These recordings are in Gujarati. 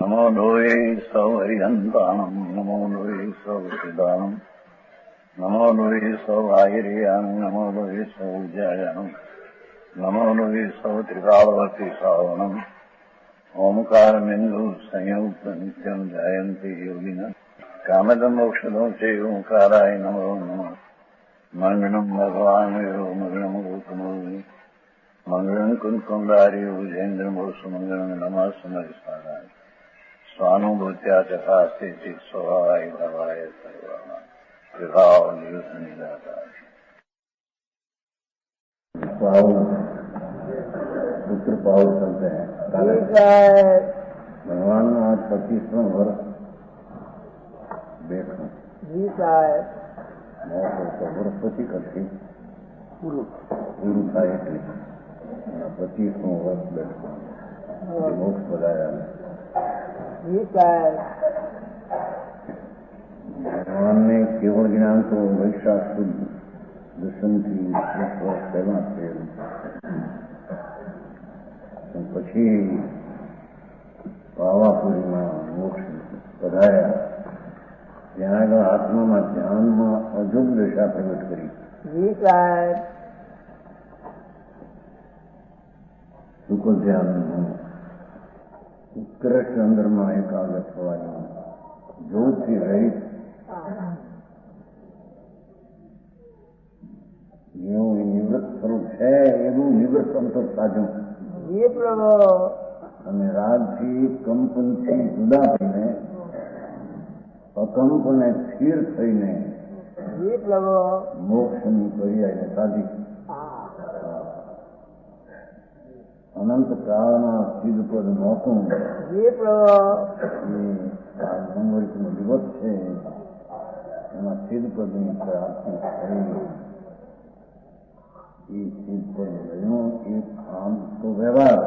નમો લોહે સૌ હરિહંતાણમ નમો લોહે સૌ સિદાનમ નમો લોહે સૌ આહિર્યાનમ નમો લોહે સૌ જયાનમ નમો લોહે સૌ ત્રિકાળવતી શ્રાવણમ ઓમકાર બિંદુ સંયુક્ત નિત્યમ જયંતી યોગિન કામદમ મોક્ષદો છે ઓંકારાય નમો નમઃ મંગળમ ભગવાન વિરો મંગળમ ગૌતમોની મંગળમ કુંકુંડાર્ય ભુજેન્દ્રમોષ મંગળમ નમઃ સમરિસારાય સ્વાનુભૂત્યા ચકાસ્તે સ્વભાવાય ભવાય સર્વાના વિભાવ નિયુક્ત નિરાકાર पुत्र पावर चलते हैं भगवान ने आज 25वां वर्ष देखा वर्ष પછી કરતી પૂરું થાય એટલે 25વાं વર્ષ બેઠા મોક્ષ બધાયા ભગવાન ને કેવળ જ્ઞાન તો વૈશાખ સુદ દર્શનથી 10 વર્ષ પહેલા થયેલું. પછી પાવાપુરીમાં મોક્ષ પધાર્યા. ત્યાં આગળ આત્મામાં ધ્યાનમાં અજુબ દશા પ્રગટ કરી. સુખ ધ્યાન ઉત્કૃષ્ટ અંદરમાં એકાગ્ર થવાની જોરથી રહિત જેવું નિવૃત્ત સ્વરૂપ છે એવું નિવૃત્ત અંતર સાધ્યું અને રાગથી કંપનથી જુદા થઈને અકંપ અને સ્થિર થઈને મોક્ષની પર્યાયને સાધી. અનંત કાળમાં સિદ્ધપદ નહોતું એ સંવર્ષનો દિવસ છે એમાં સિદ્ધપદની પ્રાપ્તિ થઈ. એ સિદ્ધપદ રહ્યું એક આમ તો વ્યવહાર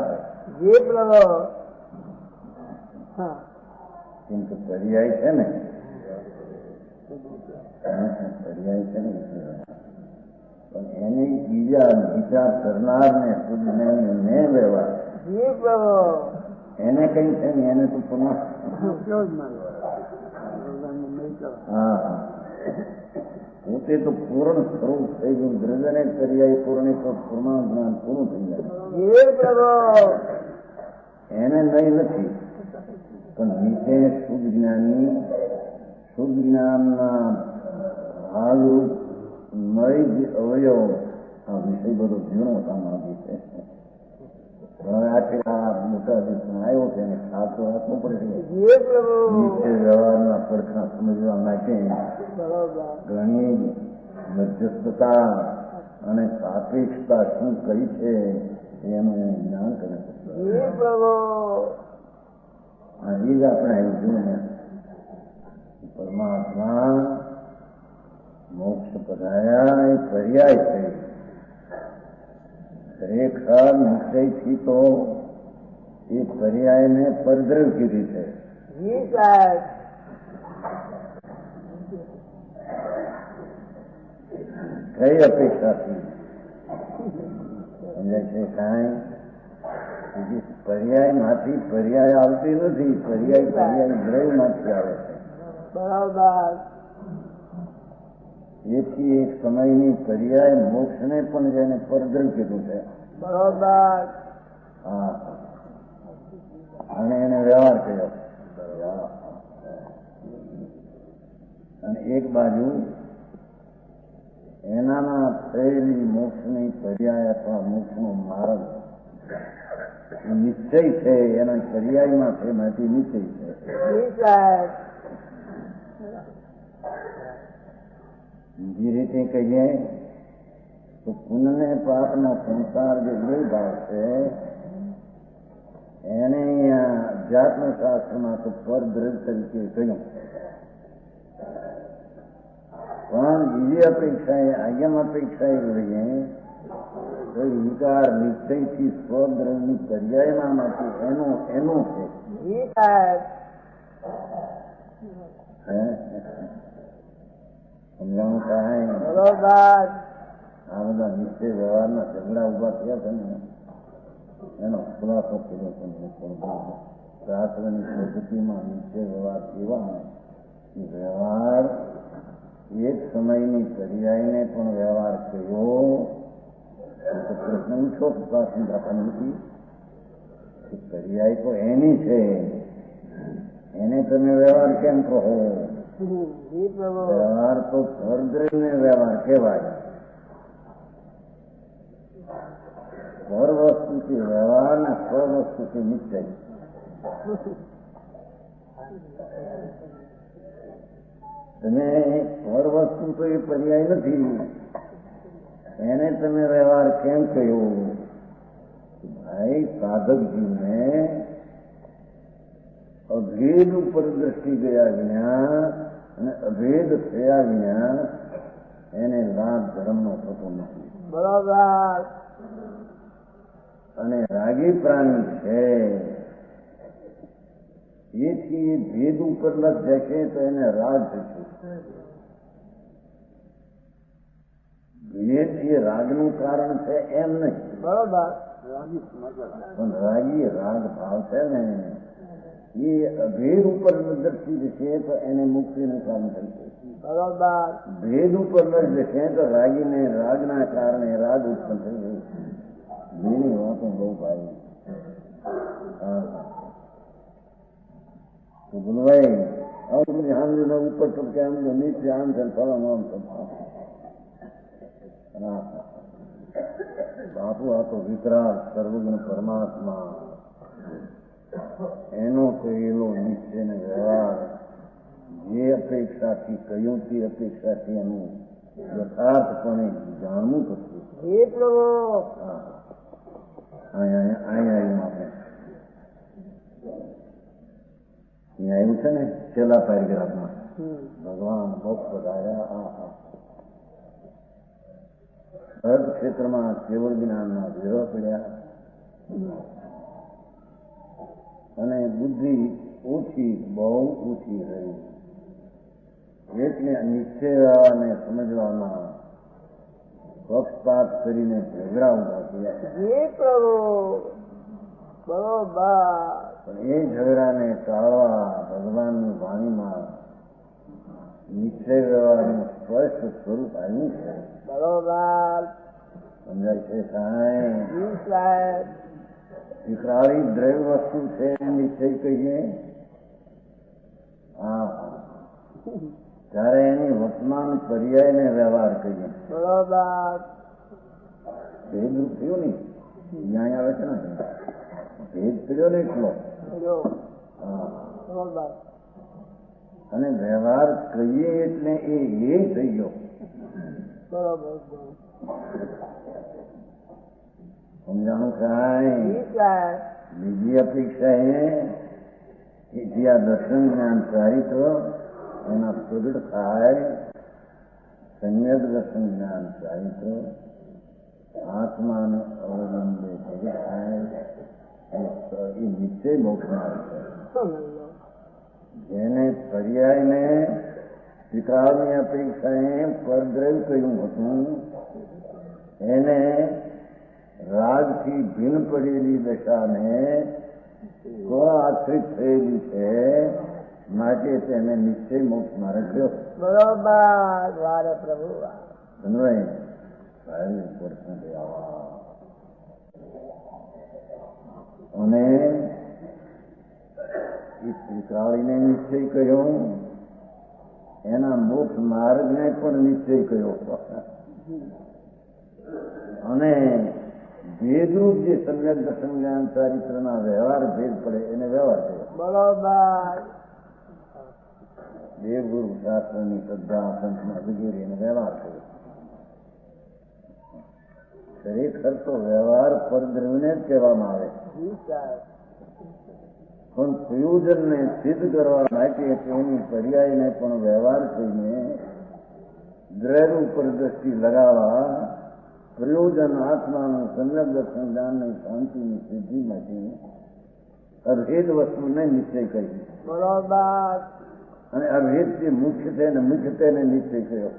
કેમ કે પર્યાય છે ને પર્યાય છે ને પણ એને બીજા વિચાર કરનારને શુદ્ધ ને વ્યવહાર એને કઈ છે ને એને તો હા પોતે તો પૂર્ણ સ્વરૂપ થઈ ગયું. દ્રવ્યને પર્યાય પૂર્ણ તો પૂર્ણ જ્ઞાન પૂરું થઈ જાય. એને નહીં નથી પણ નીચે શુદ્ધ જ્ઞાનના ભાગરૂપ મય જે અવયવ આ વિષય બધો ઝીણો સામાજિક છે. હવે આ મોટા દિવસમાં આવ્યો છે એને ખાતો રાખવો પડે. નીચે વ્યવહારના પડખા સમજવા માટે ઘણી મધ્યસ્થતા અને સાપેક્ષતા શું કરી છે એનું જ્ઞાન કરે છે. એ જ આપણે એવું જોયું પરમાત્મા મોક્ષ પધાર્યા એ પર્યાય છે. ખરેખર નિશ્ચયથી તો એ પર્યાયને પરદ્રવ કીધી છે. કઈ અપેક્ષાથી સમજાય છે? કાંઈ પર્યાય માંથી પર્યાય આવતી નથી. પર્યાય દ્રવ્ય માંથી આવે છે. બરાબર. એથી એક સમયની પર્યાય મોક્ષને પણ જેને પરદ્રવ કીધું છે. બરોબર. હા, અને એને વ્યવહાર કર્યો. અને એક બાજુ એનામાં થયેલી મોક્ષની પર્યાય અથવા મોક્ષનો માર્ગ નિશ્ચય છે. એના પર્યાયમાં છે માંથી નિશ્ચય છે. બીજી રીતે કહીએ તો પુણ્ય પાપના સંસાર જે બે ભાવ છે એને અહીંયા અધ્યાત્મ શાસ્ત્રમાં તો પરદ્રવ્ય તરીકે કહ્યું. પણ બીજી અપેક્ષાએ આગમ અપેક્ષાએ લઈએ તો વિકાર નિશ્ચયથી સ્વદ્રવ્યની પર્યાયમાં માંથી એનું છે. સમજાણું કાંઈ આ બધા નિશ્ચય વ્યવહારના ઝઘડા ઉભા થયા છે ને એનો ખુલાસો કર્યો છે. શાસ્ત્રની પદ્ધતિમાં નિશ્ચય વ્યવહાર કેવા વ્યવહાર એક સમયની પર્યાયને પણ વ્યવહાર કર્યો તો પ્રશ્ન ઉઠો પ્રાચીન દાખલા નથી. પર્યાય તો એની છે, એને તમે વ્યવહાર કેમ કહો? વ્યવહાર તો પરદ્રવ્યને વ્યવહાર કહેવાય. પર વસ્તુથી વ્યવહાર ને સ્વ વસ્તુથી નિશ્ચય. તમે પર વસ્તુ તો એ પર્યાય નથી, એને તમે વ્યવહાર કેમ કહ્યો? ભાઈ સાધકજીને અભેદ ઉપર દ્રષ્ટિ ગયા વિના અને અભેદ થયા વિના એને લાભ ધર્મનો થતો નથી. બરાબર. અને રાગી પ્રાણી છે એથી એ ભેદ ઉપર જ જશે તો એને રાગ થશે. ભેદ એ રાગનું કારણ છે એમ નહીં. બરાબર. પણ રાગી રાગ ભાવ છે ને એ અભેદ ઉપર દ્રષ્ટિ જશે તો એને મુક્તિનું કામ થશે. બરાબર. ભેદ ઉપર જશે તો રાગીને રાગના કારણે રાગ ઉત્પન્ન થઈ ગયું. જેની વાતો બહુ ભાઈ. તો બોલવાય આમ ધ્યાન ઉપર ટપકે આમ નીચે આમ છે ફલાનું આમ બાપુ આ તો વિતરાગ સર્વજ્ઞ પરમાત્મા એનો કહેલો નિશ્ચય ને વ્યવહાર જે અપેક્ષાથી કહ્યું તે અપેક્ષાથી એનું યથાર્થપણે જાણવું પડશે. અહીંયા આવ્યું આપણે અહીંયા આવ્યું છે ને છેલ્લા પેરેગ્રાફમાં ભગવાન મોક્ષ વધાર્યા. અર્થ ક્ષેત્રમાં કેવળ જ્ઞાનના વિરોહ પડ્યા અને બુદ્ધિ ઓછી, બહુ ઓછી રહી. એટલે નિશ્ચય અને સમજવામાં પક્ષપાત કરીને ઝઘડા ઉભા થયા. પણ એ ઝઘડાને ટાળવા ભગવાનની વાણીમાં નિશ્ચય વ્યવહારનું સ્પષ્ટ સ્વરૂપ આવ્યું છે. બરોબર. સમજાય છે સાહેબ? વિકરાળી દ્રવ્ય વસ્તુ છે નિશ્ચય કહીએ. હા, ત્યારે એની વર્તમાન પર્યાયને વ્યવહાર કહીએ. બરોબર. ભેદરૂપ થયો ને ન્યાય આવે છે ને, ભેદ કર્યો ને એટલો. બરોબર. અને વ્યવહાર કહીએ એટલે એ થઈ ગયો. બરોબર. સમજાણું કાંઈ? બીજી અપેક્ષા એ જે આ દર્શન જ્ઞાન ચારિત્ર એના પ્રગટ થાય, સમ્યક દર્શન જ્ઞાન ચારિત્ર આત્માને અવલંબે પ્રગટ થાય એ નિશ્ચય મોક્ષનાર છે. જેને પર્યાયને વિકારની અપેક્ષાએ પરદ્રવ્ય કહ્યું હતું એને રાગથી ભિન્ન પડેલી દશાને આશ્રિત થયેલી છે, માટે તેને નિશ્ચય મોક્ષ મારે કર્યો. બરોબર. પ્રભુ અને એ શ્રીકાળીને નિશ્ચય કર્યો, એના મોક્ષ માર્ગને પણ નિશ્ચય કર્યો અને ભેદરૂપ જે સમ્યક દર્શન જ્ઞાન ચારિત્રના વ્યવહાર ભેદ પડે એને વ્યવહાર કર્યો. બરોબર. દેવગુરુ શાસ્ત્રની શ્રદ્ધા સંતમાં વગેરે એને વ્યવહાર કર્યો. ખરેખર તો વ્યવહાર પરદ્રવ્યને જ કહેવામાં આવે, પણ પ્રયોજનને સિદ્ધ કરવા માટે તેની પર્યાયને પણ વ્યવહાર કરીને દ્રવ્ય ઉપર દ્રષ્ટિ લગાવવા પ્રયોજન આત્માનું સમ્યક દર્શન જ્ઞાનની શાંતિની સિદ્ધિ માટે અભેદ વસ્તુને નિશ્ચય કરી. બરોબર. અને અભેદથી મુખ્ય છે ને મુખ્ય તેને નિશ્ચય કર્યો.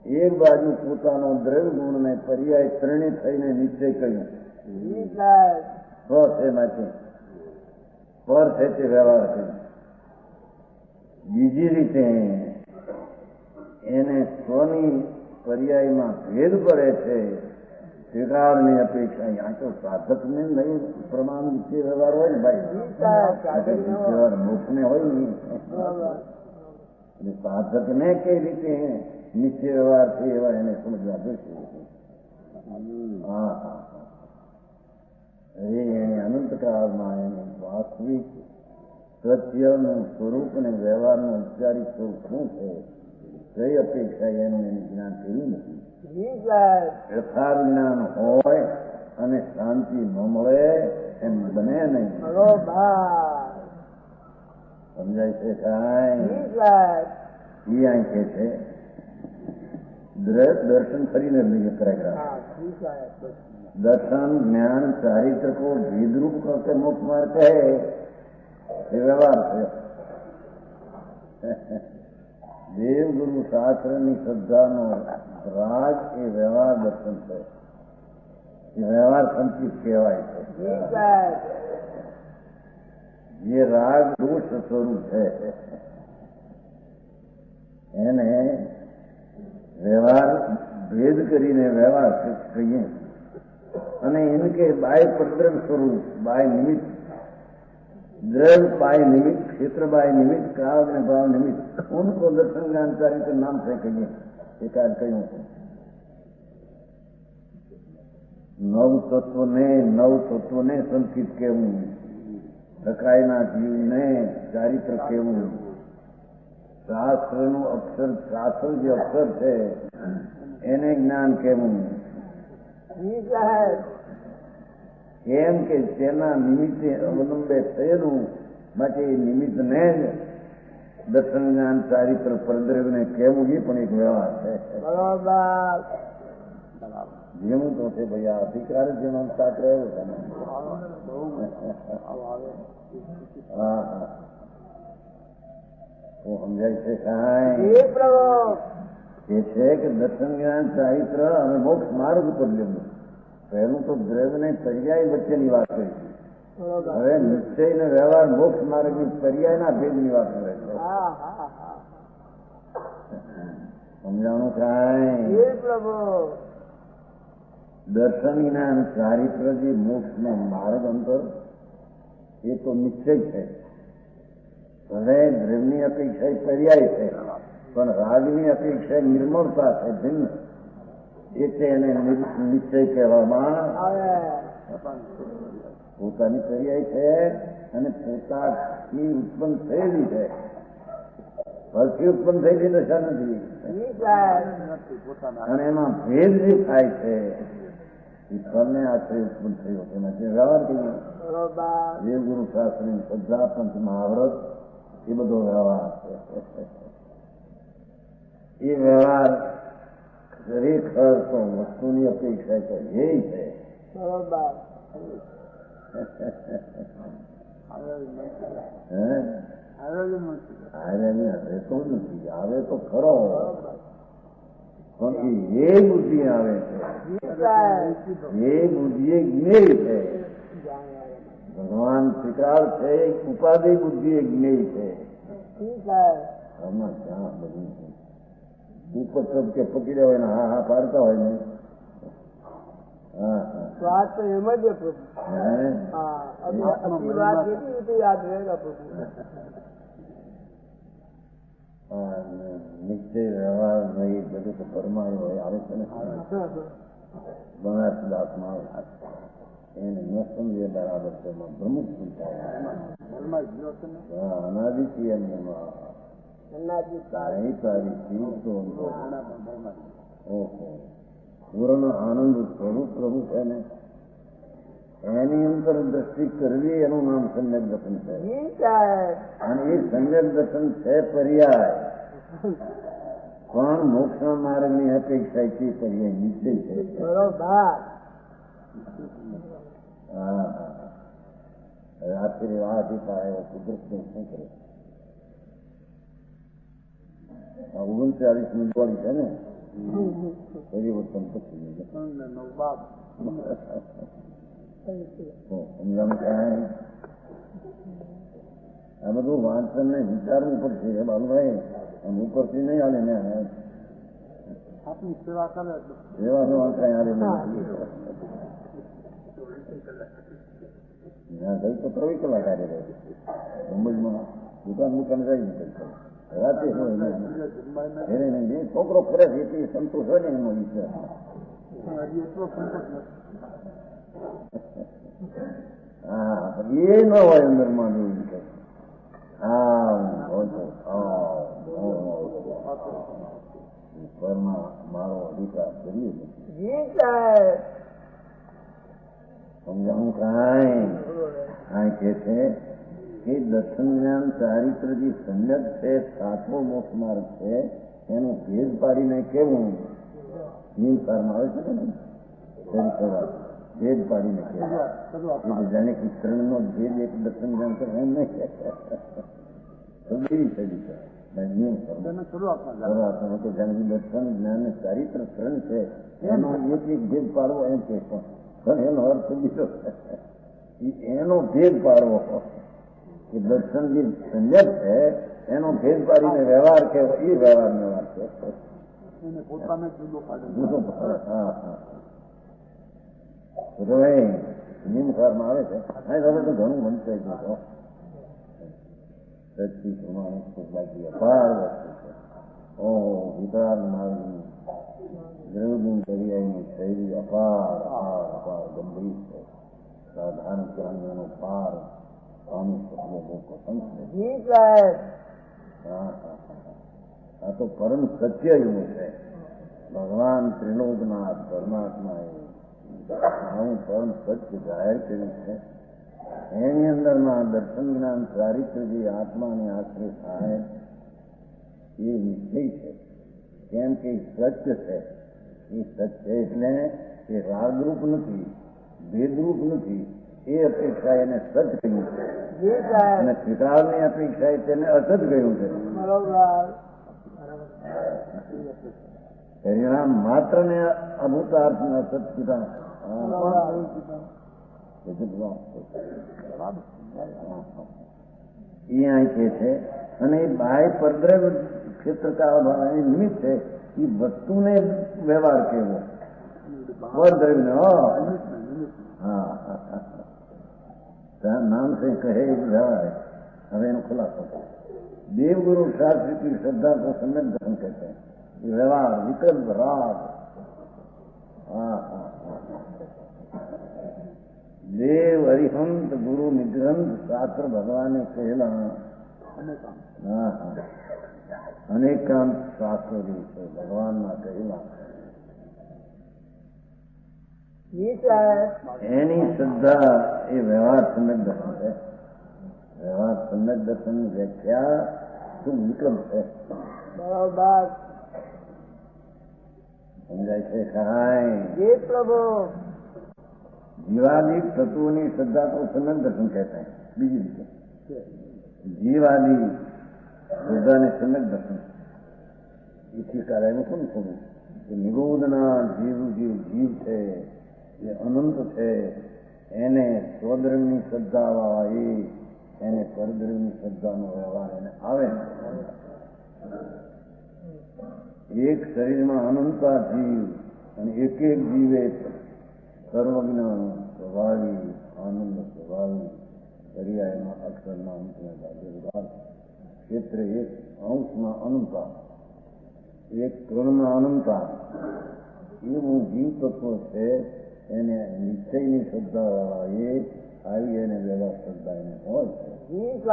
એક બાજુ પોતાનો દ્રવ્ય ગુણને પર્યાય ત્રણે થઈને નિશ્ચય કર્યો જી સાહેબ. સ્વ છે એમાંથી પર છે તે વ્યવહાર છે. બીજી રીતે એને સ્વની પર્યાયમાં ભેદ પડે છે. સ્વીકારની અપેક્ષા અહીંયા તો સાધકને નહીં પ્રમાણ નીચે વ્યવહાર હોય ને ભાઈ. જી સાહેબ. સાધક નો. વ્યવહાર મોક્ષને હોય ને બરોબર. એટલે સાધકને કઈ રીતે નીચે વ્યવહાર છે એવા એને સમજવા જોઈશે. હા હા એને અનંતકાળમાં એનું વાસ્તવિક સત્યનું સ્વરૂપ અને વ્યવહારનું ઔપચારિક સ્વરૂપ શું છે કઈ અપેક્ષા એનું એને જ્ઞાન થયું નથી. જી સાહેબ. યથાર્થ જ્ઞાન હોય અને શાંતિ ન મળે એમ બને નહીં. બરોબર. સમજાય છે કાંઈ? જી સાહેબ. એ આંખે છે દર્શન કરીને લઈએ ખરેખર. હા જી સાહેબ. दर्शन ज्ञान चारित्र को भेदरूप करके मुक्त मार्ग है ये व्यवहार है. देव गुरु शास्त्र ની શ્રદ્ધાનો રાગ એ વ્યવહાર દર્શન છે. એ વ્યવહાર સંચિત કહેવાય છે. જી સાહેબ. જે રાગ દોષ સ્વરૂપ છે એને વ્યવહાર ભેદ કરીને વ્યવહાર કહીએ અને इनके बाय प्रद्रव स्वरूप बाय निमित्त द्रव बाय निमित्त क्षेत्र बाय निमित्त काल में भाव निमित्त उनको दर्शन ज्ञानकारी के नाम से कहिए एकाद कहीं नव तत्व ने संकित केवू रकायना जीव ने चारित्र केवू शास्त्र નું અક્ષર શાસ્ત્ર જે અક્ષર છે એને જ્ઞાન કેવું. જી સાહેબ. એમ કે તેના નિમિત્તે અવલંબે થયેલું માટે એ નિમિત્તને જ દર્શન જ્ઞાન ચારિત્ર પરદ્રવ્યને કહેવું એ પણ એક વ્યવહાર છે. બરોબર. જેવું તો છે ભાઈ આ અધિકાર જેનો સાથ રહ્યો છે. હા હા હું સમજાય છે કાંઈ? જી પ્રભુ. એ છે કે દર્શન જ્ઞાન ચારિત્ર અને મોક્ષ માર્ગ પર લેવું. પહેલું તો દ્રવ્ય ને પર્યાય વચ્ચેની વાત કરી. બરોબર. હવે નિશ્ચય ને વ્યવહાર મોક્ષ માર્ગની પર્યાયના ભેદની વાત કરે છે. હા હા હા. સમજાણું કાંઈ? જી પ્રભુ. દર્શન જ્ઞાન ચારિત્ર જે મોક્ષનો માર્ગ અંતર એ તો નિશ્ચય છે. હવે દ્રવ્યની અપેક્ષા એ પર્યાય છે પણ રાગની અપેક્ષા નિર્મળતા છે ભિન્ન. એટલે એને નિશ્ચય કહેવામાં આવે. પોતાની પર્યાય છે અને પોતાની ઉત્પન્ન થયેલી છે. ફળથી ઉત્પન્ન થયેલી દશા નથી. જી સાહેબ. અને એમાં ભેદ જે થાય છે એ ફળને આશ્રય ઉત્પન્ન થયો એમાં જે વ્યવહાર કહીએ બરોબર. દેવગુરુ શાસ્ત્રની શ્રદ્ધા પંચ મહાવ્રત એ બધો વ્યવહાર છે. એ વ્યવહાર ખરેખર તો વસ્તુની અપેક્ષા તો એ છે. બરોબર. હવે તો નથી આવે તો ખરો પણ એ બુદ્ધિ આવે છે. જી સાહેબ. એ બુદ્ધિ એ જ્ઞેય છે. ભગવાન સ્વીકાર છે એક ઉપાધિ બુદ્ધિ એ જ્ઞેય છે. જી સાહેબ. આમાં ક્યાં બધું ઉપર સબ કે પકડ્યા હોય ને હા હા પાડતા હોય ને. હા હા વાત તો એમ જ है प्रभु. હે? हाँ अभी अपनी बात यदि तो याद रहेगा प्रभु. હા, નિશ્ચય વ્યવહાર નહીં બધું તો પરમાણુ હોય આવે છે ને બનાસદાસમાં એને ન સમજે બરાબર છે પ્રમુખ પૂછાય. હા અનાદિથી એમને अन्नाजी તારી તારી શિવ તો ઓહો પૂર્ણ આનંદ સ્વરૂપ પ્રભુ છે ને એની અંદર દ્રષ્ટિ કરવી એનું નામ સમ્યક દર્શન છે. जी साहब. અને એ સમ્યક દર્શન છે પર્યાય પણ મોક્ષના માર્ગની અપેક્ષા છે પર્યાય નિશ્ચય છે. बरोबर. હા રાત્રિ વાથી પાયો કુદરત શું કરે 39 દિવાળી છે ને પરિવર્તન પછી સમજાણું કાંઈ આ બધું વાંચન ને વિચારવું પડશે બાબુભાઈ આમ ઉપરથી નહીં હાલે ને આપની સેવા કરે સેવા તો કઈ હાલે નહીં ત્યાં ગઈ તો 23 કલાક હારે રહે મુંબઈમાં દુકાન જાય રાતે હોય એને નહીં છોકરો કરે છે એટલી સંતોષ હોય ને એનો વિચાર હા એ ન હોય અંદરમાં જોયું છે મારો અધિકાર કરીએ સમજાવું કાંઈ કે છે એ દર્શન જ્ઞાન ચારિત્ર જે સમ્યક છે સાચો મોક્ષ માર્ગ છે એનું ભેદ પાડીને કેવું નિયમકારમાં આવે છે ને ભેદ પાડીને કેવું જાણે કે ત્રણનો ભેદ એક દર્શન જ્ઞાન કરે એમ નહીં એવી સદી છે નિયમ શરૂઆતમાં તો જાણે કે દર્શન જ્ઞાન ચારિત્ર ત્રણ છે એનો એક ભેદ પાડવો એમ કે પણ એનો અર્થ બીજો એનો ભેદ પાડવો કે દર્શન જે સંજત છે એનો ભેદ પાડીને વ્યવહાર કે એ વ્યવહારનો વાત છે નિયમકારમાં આવે છે હવે તો ઘણું વંચાઈ ગયું સચી પ્રમાણે બાકી અપાર વસ્તુ છે વિકરાળ માર્ગની દ્રવની દરિયાની શૈલી અપાર ગંભીર છે સાધારણ પ્રાણીઓનો પાર પામી શકે બહુ પસંદ છે આ તો પરમ સત્ય એવું છે ભગવાન ત્રિલોકનાથ પરમાત્માએ આવું પરમ સત્ય જાહેર કર્યું છે એની અંદરમાં દર્શન જ્ઞાન ચારિત્ર જે આત્માને આશ્રય થાય એ નિશ્ચય છે કેમ કે સત્ય છે એ સત્ય એટલે એ રાગરૂપ નથી ભેદરૂપ નથી એ અપેક્ષા એને સત કહ્યું છે અને ત્રિકાળની અપેક્ષા તેને અસત કહ્યું છે પરિણામ માત્ર ને અભૂતાર્થ ને અસત પિતા એ કે છે અને એ બાહ્ય પરદ્રવ્ય ક્ષેત્ર કા નિમિત્ત છે એ વસ્તુને વ્યવહાર કેવો પરદ્રવ્ય नाम से कहे व्यवहार है हमें इन खुलासा देवगुरु शास्त्री की श्रद्धा को सम्यक दर्शन कहते हैं ये व्यवहार विकल्प राग देव हरिहंत गुरु निग्रंथ शास्त्र भगवान कहेला अनेकांत शास्त्र भगवान ना कहेला એની શ્રદ્ધા એ વ્યવહાર સમ્યક દર્શન છે વ્યવહાર સમ્યક દર્શન વ્યાખ્યા શું વિક્રમ છે બરોબર સમજાય છે કાંઈ પ્રભુ જીવાદિક તત્વોની શ્રદ્ધા તો સમ્યક દર્શન કહેતા है બીજી રીતે જીવાદિ શ્રદ્ધાને સમ્યક દર્શન એથી કાર્યનું કોણ થોડું કે નિરોધના જીવ છે એ અનંત છે એને સ્વદ્રવની શ્રદ્ધા વાળા એને પરદ્રવની શ્રદ્ધાનો વ્યવહાર એને આવે એક શરીરમાં અનંતા જીવ અને એક એક જીવે સર્વજ્ઞ સ્વભાવી આનંદ સ્વભાવી પર્યાયમાં અક્ષરના અંતમાં ક્ષેત્ર એક અંશમાં અનંતા એક ક્રમમાં અનંતા એવું જીવ તત્વ છે એને નિશ્ચયની શ્રદ્ધા વાળા એ આવી એને વ્યવહાર શ્રદ્ધા એને હોય છે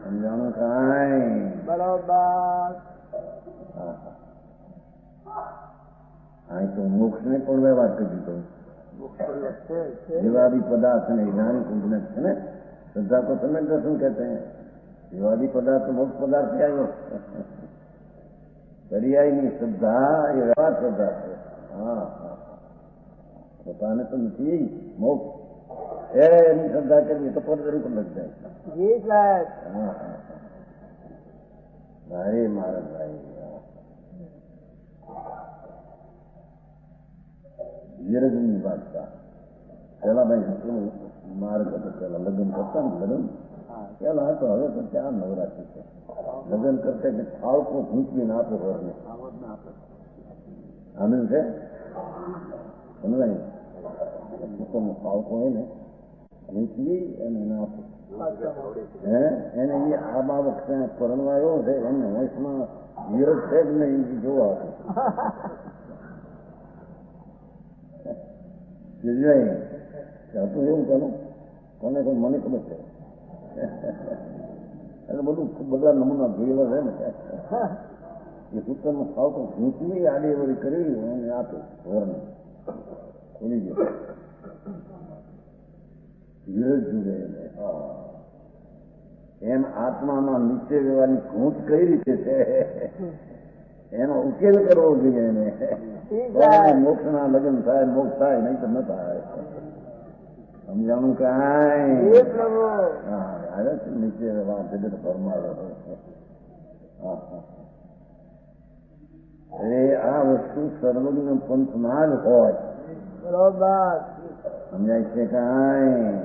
સમજાણું કાંઈ બરોબર તો મોક્ષ ને પણ વ્યવહાર કરી દીધો જીવાદી પદાર્થ ને જ્ઞાની કુંભને છે ને શ્રદ્ધા તો તમે દર્શન કહેते हैं જીવાદી પદાર્થ મોક્ષ પદાર્થ આવ્યો પર્યાયની શ્રદ્ધા એ વ્યવહાર શ્રદ્ધા છે પોતાને તો નથી મોક્ષ એની શ્રદ્ધા કરવી તો પરદરી પર લગ જાય ભારે મારા ભાઈ વીરજની બાદશાહ પેલા ભાઈ પેલું માર્ગ હતો, પેલા લગ્ન કરતા ને લગ્ન પેલા હતો, હવે તો ત્યાં નવરાત્રી છે. લગ્ન કરતા કે થાળકો ઘૂંચવીને આપે ઘરને આનંદ છે સમજાય. પોતાનો થાળકો હોય ને ઘૂંચવી અને એને આપે. એને એ આ બાબત પરણવા આવ્યો છે એને વંશમાં વિરોધ છે જ નહીં જોવા હતું એવું પેલું કોને કોઈ મને ખબર છે એટલે બધું બધા નમૂના જોયેલા છે ને એ સૂત્રનો ભાવ તો ઘૂંચવી આડી કરી અને આપે ઘરને ખોલી ગયો વિરોધ જુદે. એમ આત્મામાં નીચે વ્યવહારની ઘૂંટ કઈ રીતે છે એનો ઉકેલ કરવો જોઈએ એને. મોક્ષ ના લગ્ન થાય, મોક્ષ થાય નહીં તો ન થાય. સમજાણું કાંઈ આવે છે નીચે વ્યવહાર જગત ફરમાવે. અરે આ વસ્તુ સર્વજ્ઞ પંથમાં જ હોય. બરોબર સમજાય છે કાંઈ.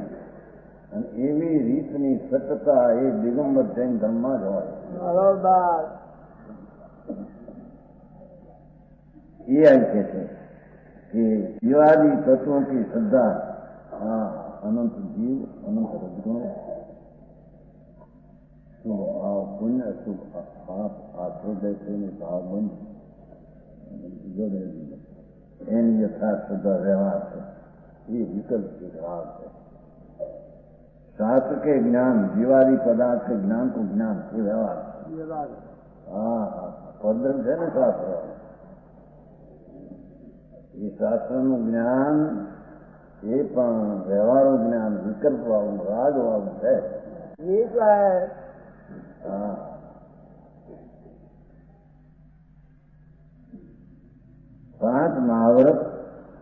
અને એવી રીતની સત્તા એ દિગંબર જૈન ધર્મમાં જ હોય. બરોબર ये ऐसे थे कि जीवादि तत्वों की श्रद्धा अनंत जीव अनंत रजगुण शुभ भाव पुण्य शुभ पाप आश्रय भावबंध जोड़े एनी यथार्थ श्रद्धा व्यवहार है. ये विकल्प के भाव है. शास्त्र के ज्ञान जीवादि पदार्थ के ज्ञान को ज्ञान ये व्यवहार. हाँ पदम है ना शास्त्र. એ શાસ્ત્રનું જ્ઞાન એ પણ વ્યવહારનું જ્ઞાન વિકલ્પ વાળું રાગ વાળું છે. હા પાંચ મહાવ્રત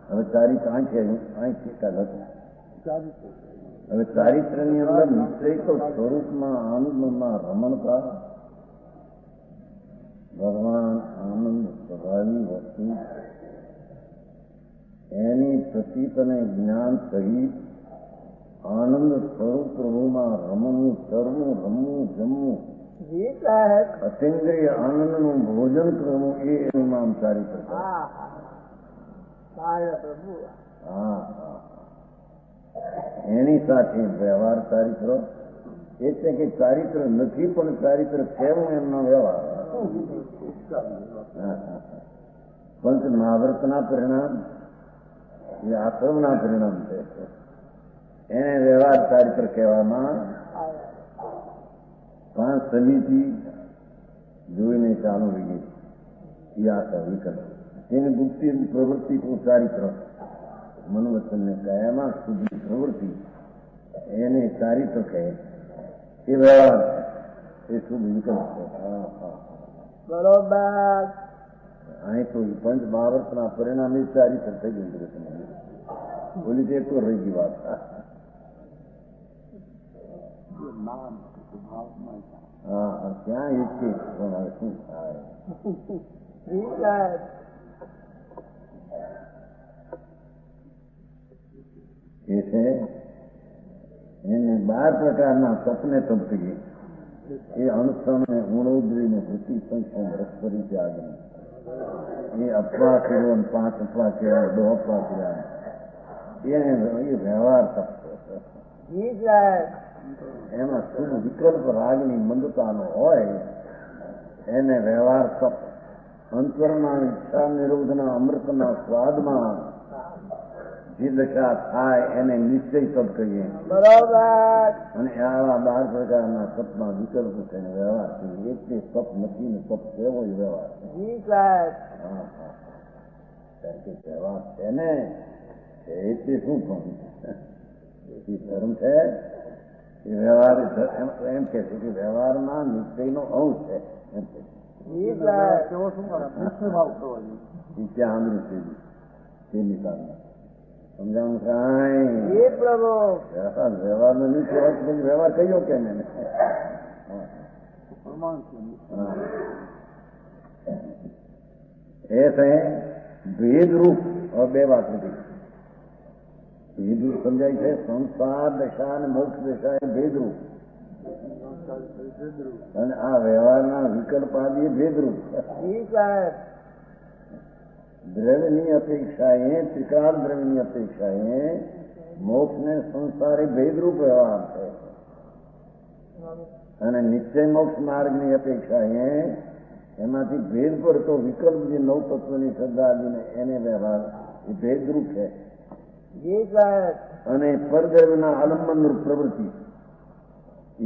હવે તારીખ આંખ હતું. હવે ચારિત્રની અંદર નિશ્ચય તો સ્વરૂપમાં આનંદમાં રમણતા ભગવાન આનંદ સ્વભાવી વસ્તુ એની પ્રતીત અને જ્ઞાન સહિત આનંદ સ્વરૂપ પ્રભુમાં રમવું, તરવું, રમવું, જમવું, અતિન્દ્રિય આનંદનું ભોજન કરવું એ એનું નામ ચારિત્ર. હા એની સાથે વ્યવહાર ચારિત્ર એટલે કે ચારિત્ર નથી પણ ચારિત્ર કેવું એમનો વ્યવહાર. પંચ મહાવ્રતના પરિણામ એ આશ્રમના પરિણામ છે. એને વ્યવહાર ચારિત્ર કહેવામાં. પાંચ સમિતિ જોઈને ચાલુ રહી ગઈ એ આશા વિકલ્પ તેની ગુપ્તિ પ્રવૃત્તિ કો ચારિત્ર મનોવચનને કયામાં શુદ્ધ પ્રવૃત્તિ એને ચારિત્ર કહે એ વ્યવહાર એ શુભ વિકલ્પ છે. બરોબર અહીં તો પંચ મહાવ્રતના પરિણામે ચારિત્ર થઈ ગયું. બોલી દે તો રહી ગઈ વાત. હા ક્યાં એક પણ શું થાય એ છે એને 12 પ્રકારના સપને તપતી એ અણસને ઉણોદરીને વૃત્તિ સંખ્યા રસપરી ત્યાગની એ અપવા કર્યો 5 અપવા કર્યા 2 અપવા કર્યા એ વ્યવહાર તપતો. એમાં શુભ વિકલ્પ રાગની મંદતાનો હોય એને વ્યવહાર તપ. અંતરના ઈચ્છા નિરોધના અમૃતના સ્વાદમાં જે દશા થાય એને નિશ્ચય તપ કહીએ. બરોબર અને આવા 12 પ્રકારના તપમાં વિકલ્પ છે ને વ્યવહાર છે. એક તે તપ નથી ને તપ કેવો વ્યવહાર છે. વ્યવહાર છે ને એટલે શું પણ ધર્મ છે એ વ્યવહાર એમ કે છે કે વ્યવહારમાં નિશ્ચયનો અંશ છે. ત્યાં આંધ્ર તે નિકાલમાં સમજાવું કાંઈ વ્યવહાર નો નીચે વ્યવહાર કયો કેમ એને એ છે ભેદરૂપ. હવે 2 વાત હતી. ભેદરૂપ સમજાય છે. સંસાર દશા અને મોક્ષ દશા એ ભેદરૂપ, અને આ વ્યવહારના વિકલ્પ આદિ ભેદરૂપ. દ્રવ્યની અપેક્ષાએ, ત્રિકાળ દ્રવ્યની અપેક્ષાએ મોક્ષ ને સંસાર એ ભેદરૂપ વ્યવહાર છે. અને નિશ્ચય મોક્ષ માર્ગની અપેક્ષાએ એમાંથી ભેદ પડતો વિકલ્પ જે નવ તત્વની શ્રદ્ધા આદિને એને વ્યવહાર એ ભેદરૂપ છે. અને પરદ્રવ્યના આલંબનરૂપ પ્રવૃત્તિ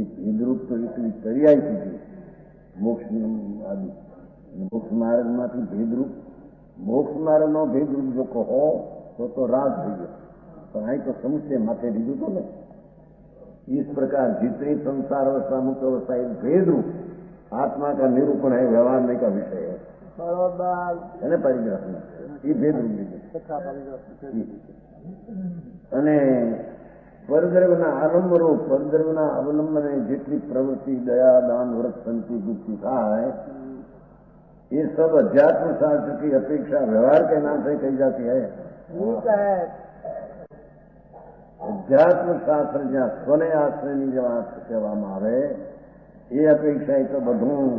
એ ભેદરૂપ તો એટલી તૈયારી થઈ મોક્ષ આદિ. મોક્ષ માર્ગમાંથી ભેદરૂપ, મોક્ષ માર્ગનો ભેદરૂપ જો કહો તો રાગ થઈ ગયો, પણ અહીં તો સમસ્યા માથે લીધું હતું ને. इस प्रकार जितनी संसार अवस्था मुक्त अवस्था एक भेद रूप आत्मा का निरूपण है, व्यवहार नहीं का विषय है. है ना परिग्रह में ये भेद रूप અને પરદ્રવ્યના આલંબ રૂપ, પરદ્રવ્યના અવલંબને જેટલી પ્રવૃત્તિ, દયા, દાન, વ્રત, શાંતિ, ગુપ્તિ થાય ये सब अध्यात्म शास्त्र की अपेक्षा व्यवहार के नाम से कही जाती है. અધ્યાત્મ શાસ્ત્ર જ્યાં સ્વને આશ્રયની જે વાત કહેવામાં આવે એ અપેક્ષા તો બધું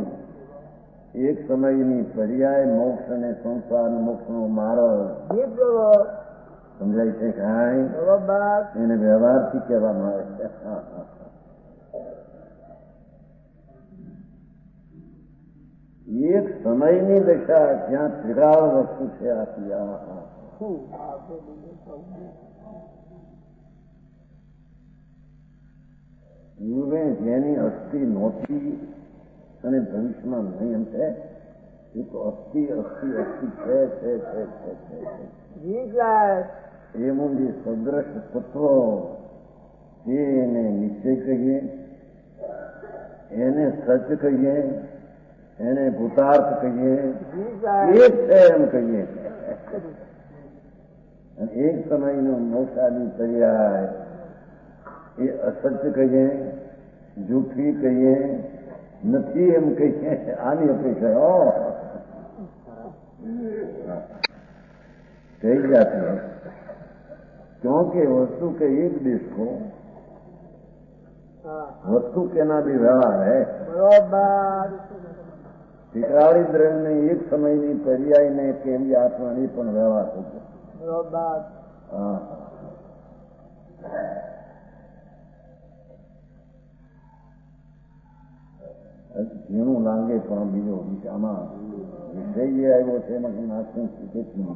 એક સમયની પર્યાય મોક્ષ અને સંસાર મોક્ષનો માર્ગ સમજાય છે. કાંઈ એને વ્યવહારથી કહેવામાં આવે છે. એક સમયની દશા જ્યાં ત્રિકાળ વસ્તુ છે આથી યુવે જેની અસ્થિ નહોતી અને ભવિષ્યમાં નહીં એમ છે, એ તો અસ્થિ અસ્થિ અસ્થિ છે. એવું જે સદ્રશ તત્વ એને નિશ્ચય કહીએ, એને સચ કહીએ, એને ભૂતાર્થ કહીએ, એ છે એમ કહીએ. અને એક સમયનું મોક્ષાદી પર્યાય એ અસત્ય કહીએ, જૂઠી કહીએ, નથી એમ કહીએ. આની અપેક્ષા कही जाती है, क्योंकि वस्तु के एक देश को वस्तु के ना भी व्यवहार है. ટીકાળી દ્રવ્યને એક સમયની પર્યાયને કેવી આત્માની પણ વ્યવહાર થતો. ઝીણું લાગે પણ બીજો આમાં વિષય જે આવ્યો છે એમાં નાખવું કેટલું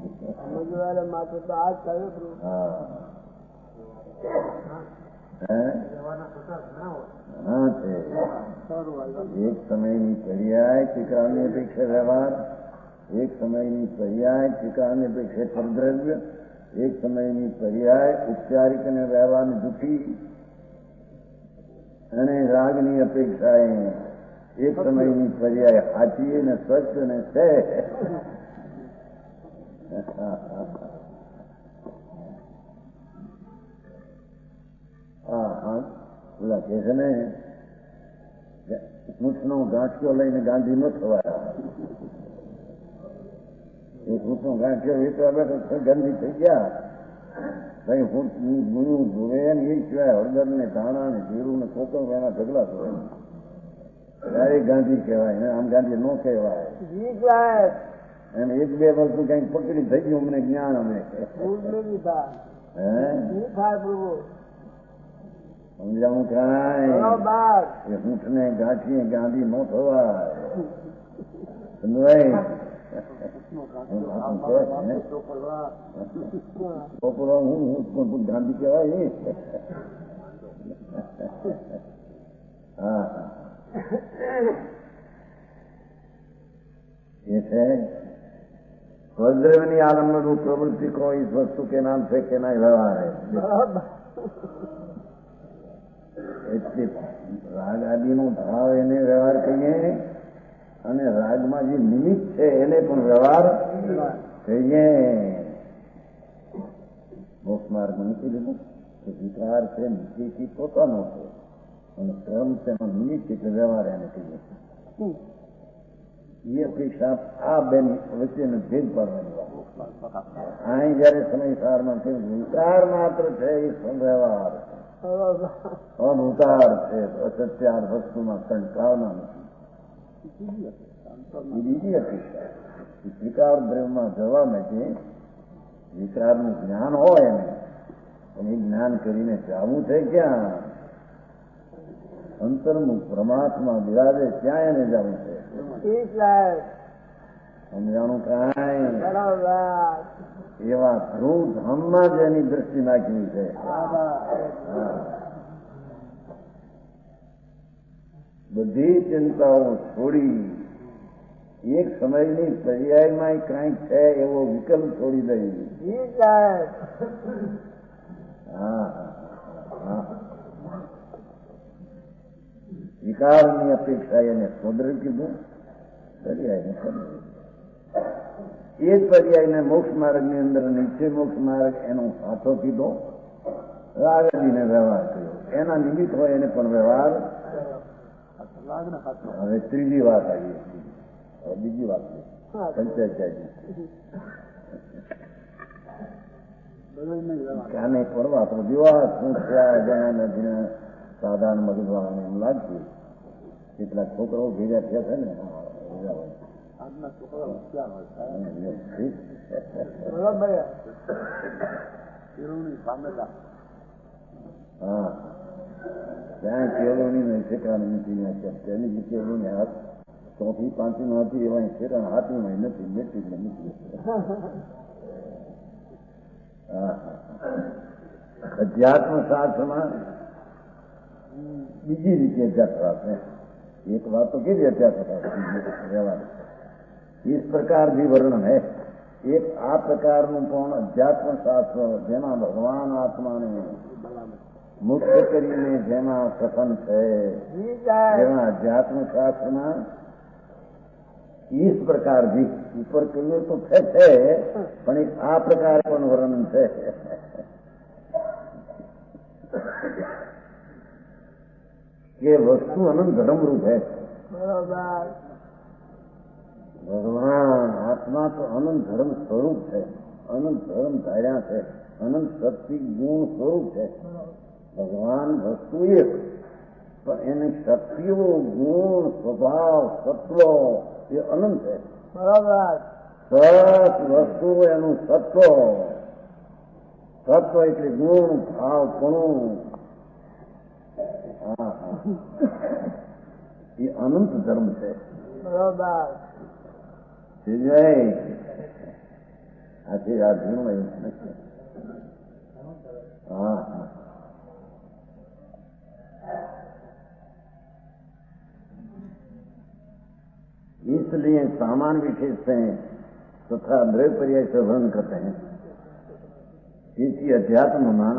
હા છે. એક સમયની પર્યાય ટીકાળની અપેક્ષા વ્યવહાર, એક સમયની પર્યાય ટીકાળની અપેક્ષા પરદ્રવ્ય, એક સમયની પર્યાય ઉપચારિક અને વ્યવહારની દુઃખી, અને રાગની અપેક્ષાએ એક સમયની પર્યાય હાચી ને સ્વચ્છ ને છે. ઓલા કે છે ને ઊંચનો ગાંઠિયો લઈને ગાંધી ન થવાય. એક ઊંચનો ગાંઠિયો વેચવા બેઠો ગાંધી થઈ ગયા. ભાઈ હું ગુણું જોવે ને એ સિવાય હળદર ને ધાણા ને જીરું ને કોકમ એના ઢગલા જોવે ત્યારે ગાંધી કહેવાય ને, આમ ગાંધી ન કહેવાય. અને એક બે વસ્તુ કઈક પકડી થઈ ગયું અમને જ્ઞાન અમે સમજાવું કાંઈ એ ઊંઠને ગાંઠીએ ગાંધી ન થવાય. હું ગાંધી કહેવાય. હા ये है स्वद्रव्यनी आलम्ब रूप प्रवृत्ति को इस वस्तु के नाम से कहना व्यवहार है. એટલે રાગ આદિનો ભાવ એને વ્યવહાર કહીએ, અને રાગમાં જે નિમિત્ત છે એને પણ વ્યવહાર કહીએ. મોક્ષ માર્ગ નથી લીધું કે વિકાર છે નિશ્ચયથી પોતાનો છે, અને ક્રમ છે એનો નિમિત્ત એટલે વ્યવહાર એને કહીએ. એ અપેક્ષા આ બેન વચ્ચેનો ભેદ પાડવાની વાત. અહીં જયારે સમયસારમાં થયું વિચાર માત્ર છે એ સંવ્યવહાર અભૂતાર છે, અસત્યાર વસ્તુમાં કંટાળના નથી. બીજી અપેક્ષા વિકાર દ્રવ્યમાં જવા માટે વિકારનું જ્ઞાન હોય ને એ જ્ઞાન કરીને જવું છે ક્યાં? અંતર્મુખ પરમાત્મા બિરાજે ત્યાં એને જવું છે. સમજાણું કાંઈ એવા ધ્રુવ ધામમાં જ એની દ્રષ્ટિ નાખવી છે. બધી ચિંતાઓ છોડી એક સમયની પર્યાયમાં કાંઈક છે એવો વિકલ્પ છોડી દઈ. વિકારની અપેક્ષા એને સ્વદ્ર કીધું, પર્યાયને સ્વદ્ર. એ જ પર્યાયને મોક્ષ માર્ગની અંદર નીચે મોક્ષ માર્ગ એનો સાચો કીધો, આગળને વ્યવહાર કર્યો. એના નિમિત્ત હોય એને પણ વ્યવહાર. હવે ત્રીજી વાત આવી, હવે બીજી વાત પંચાયત કાને પડવા તો વિવાહ શું થયા જણા નથી સાધારણ મગજવાળાને એમ લાગતું. કેટલાક છોકરાઓ ભેગા થયા છે ને હા ત્યાં કેળવણી ઠેકાણી નથી. તેની જે કેળવણી હાથ ચોથી પાંચી નો હતી એવા ઠેકાણ હાથમાં નથી, મેટ્રિક નથી. અધ્યાત્મ શાસ્ત્રમાં બીજી રીતે અધ્યાત્મ. एक बात तो कैसे अध्यात्म व्यवहार इस प्रकार भी वर्णन है. एक आ प्रकारનું પણ અધ્યાત્મ શાસ્ત્ર જેમાં ભગવાન આત્માને મુક્ત કરીને જેમાં પ્રસન્ન છે જેમાં અધ્યાત્મ શાસ્ત્રમાં इस प्रकार भी ऊपर कहिए तो છે પણ એક આ પ્રકાર પણ વર્ણન છે કે વસ્તુ અનંત ધર્મરૂપ है. ભગવાન આત્મા તો અનંત ધર્મ સ્વરૂપ છે, અનંત ધર્મ ધાર્યા છે, અનંત શક્તિ ગુણ સ્વરૂપ છે. ભગવાન વસ્તુ એક પણ એની શક્તિઓ ગુણ સ્વભાવ સત્વ એ અનંત છે. સત વસ્તુ એનું સત્વ, સત્વ એટલે ગુણ ભાવ પણ એ અનંત ધર્મ છે. આથી આ ધર્મ એવું નથી. इसलिए सामान्य विशेष से तथा द्रव्य पर्याय से वर्णन करते हैं. इसी अध्यात्म में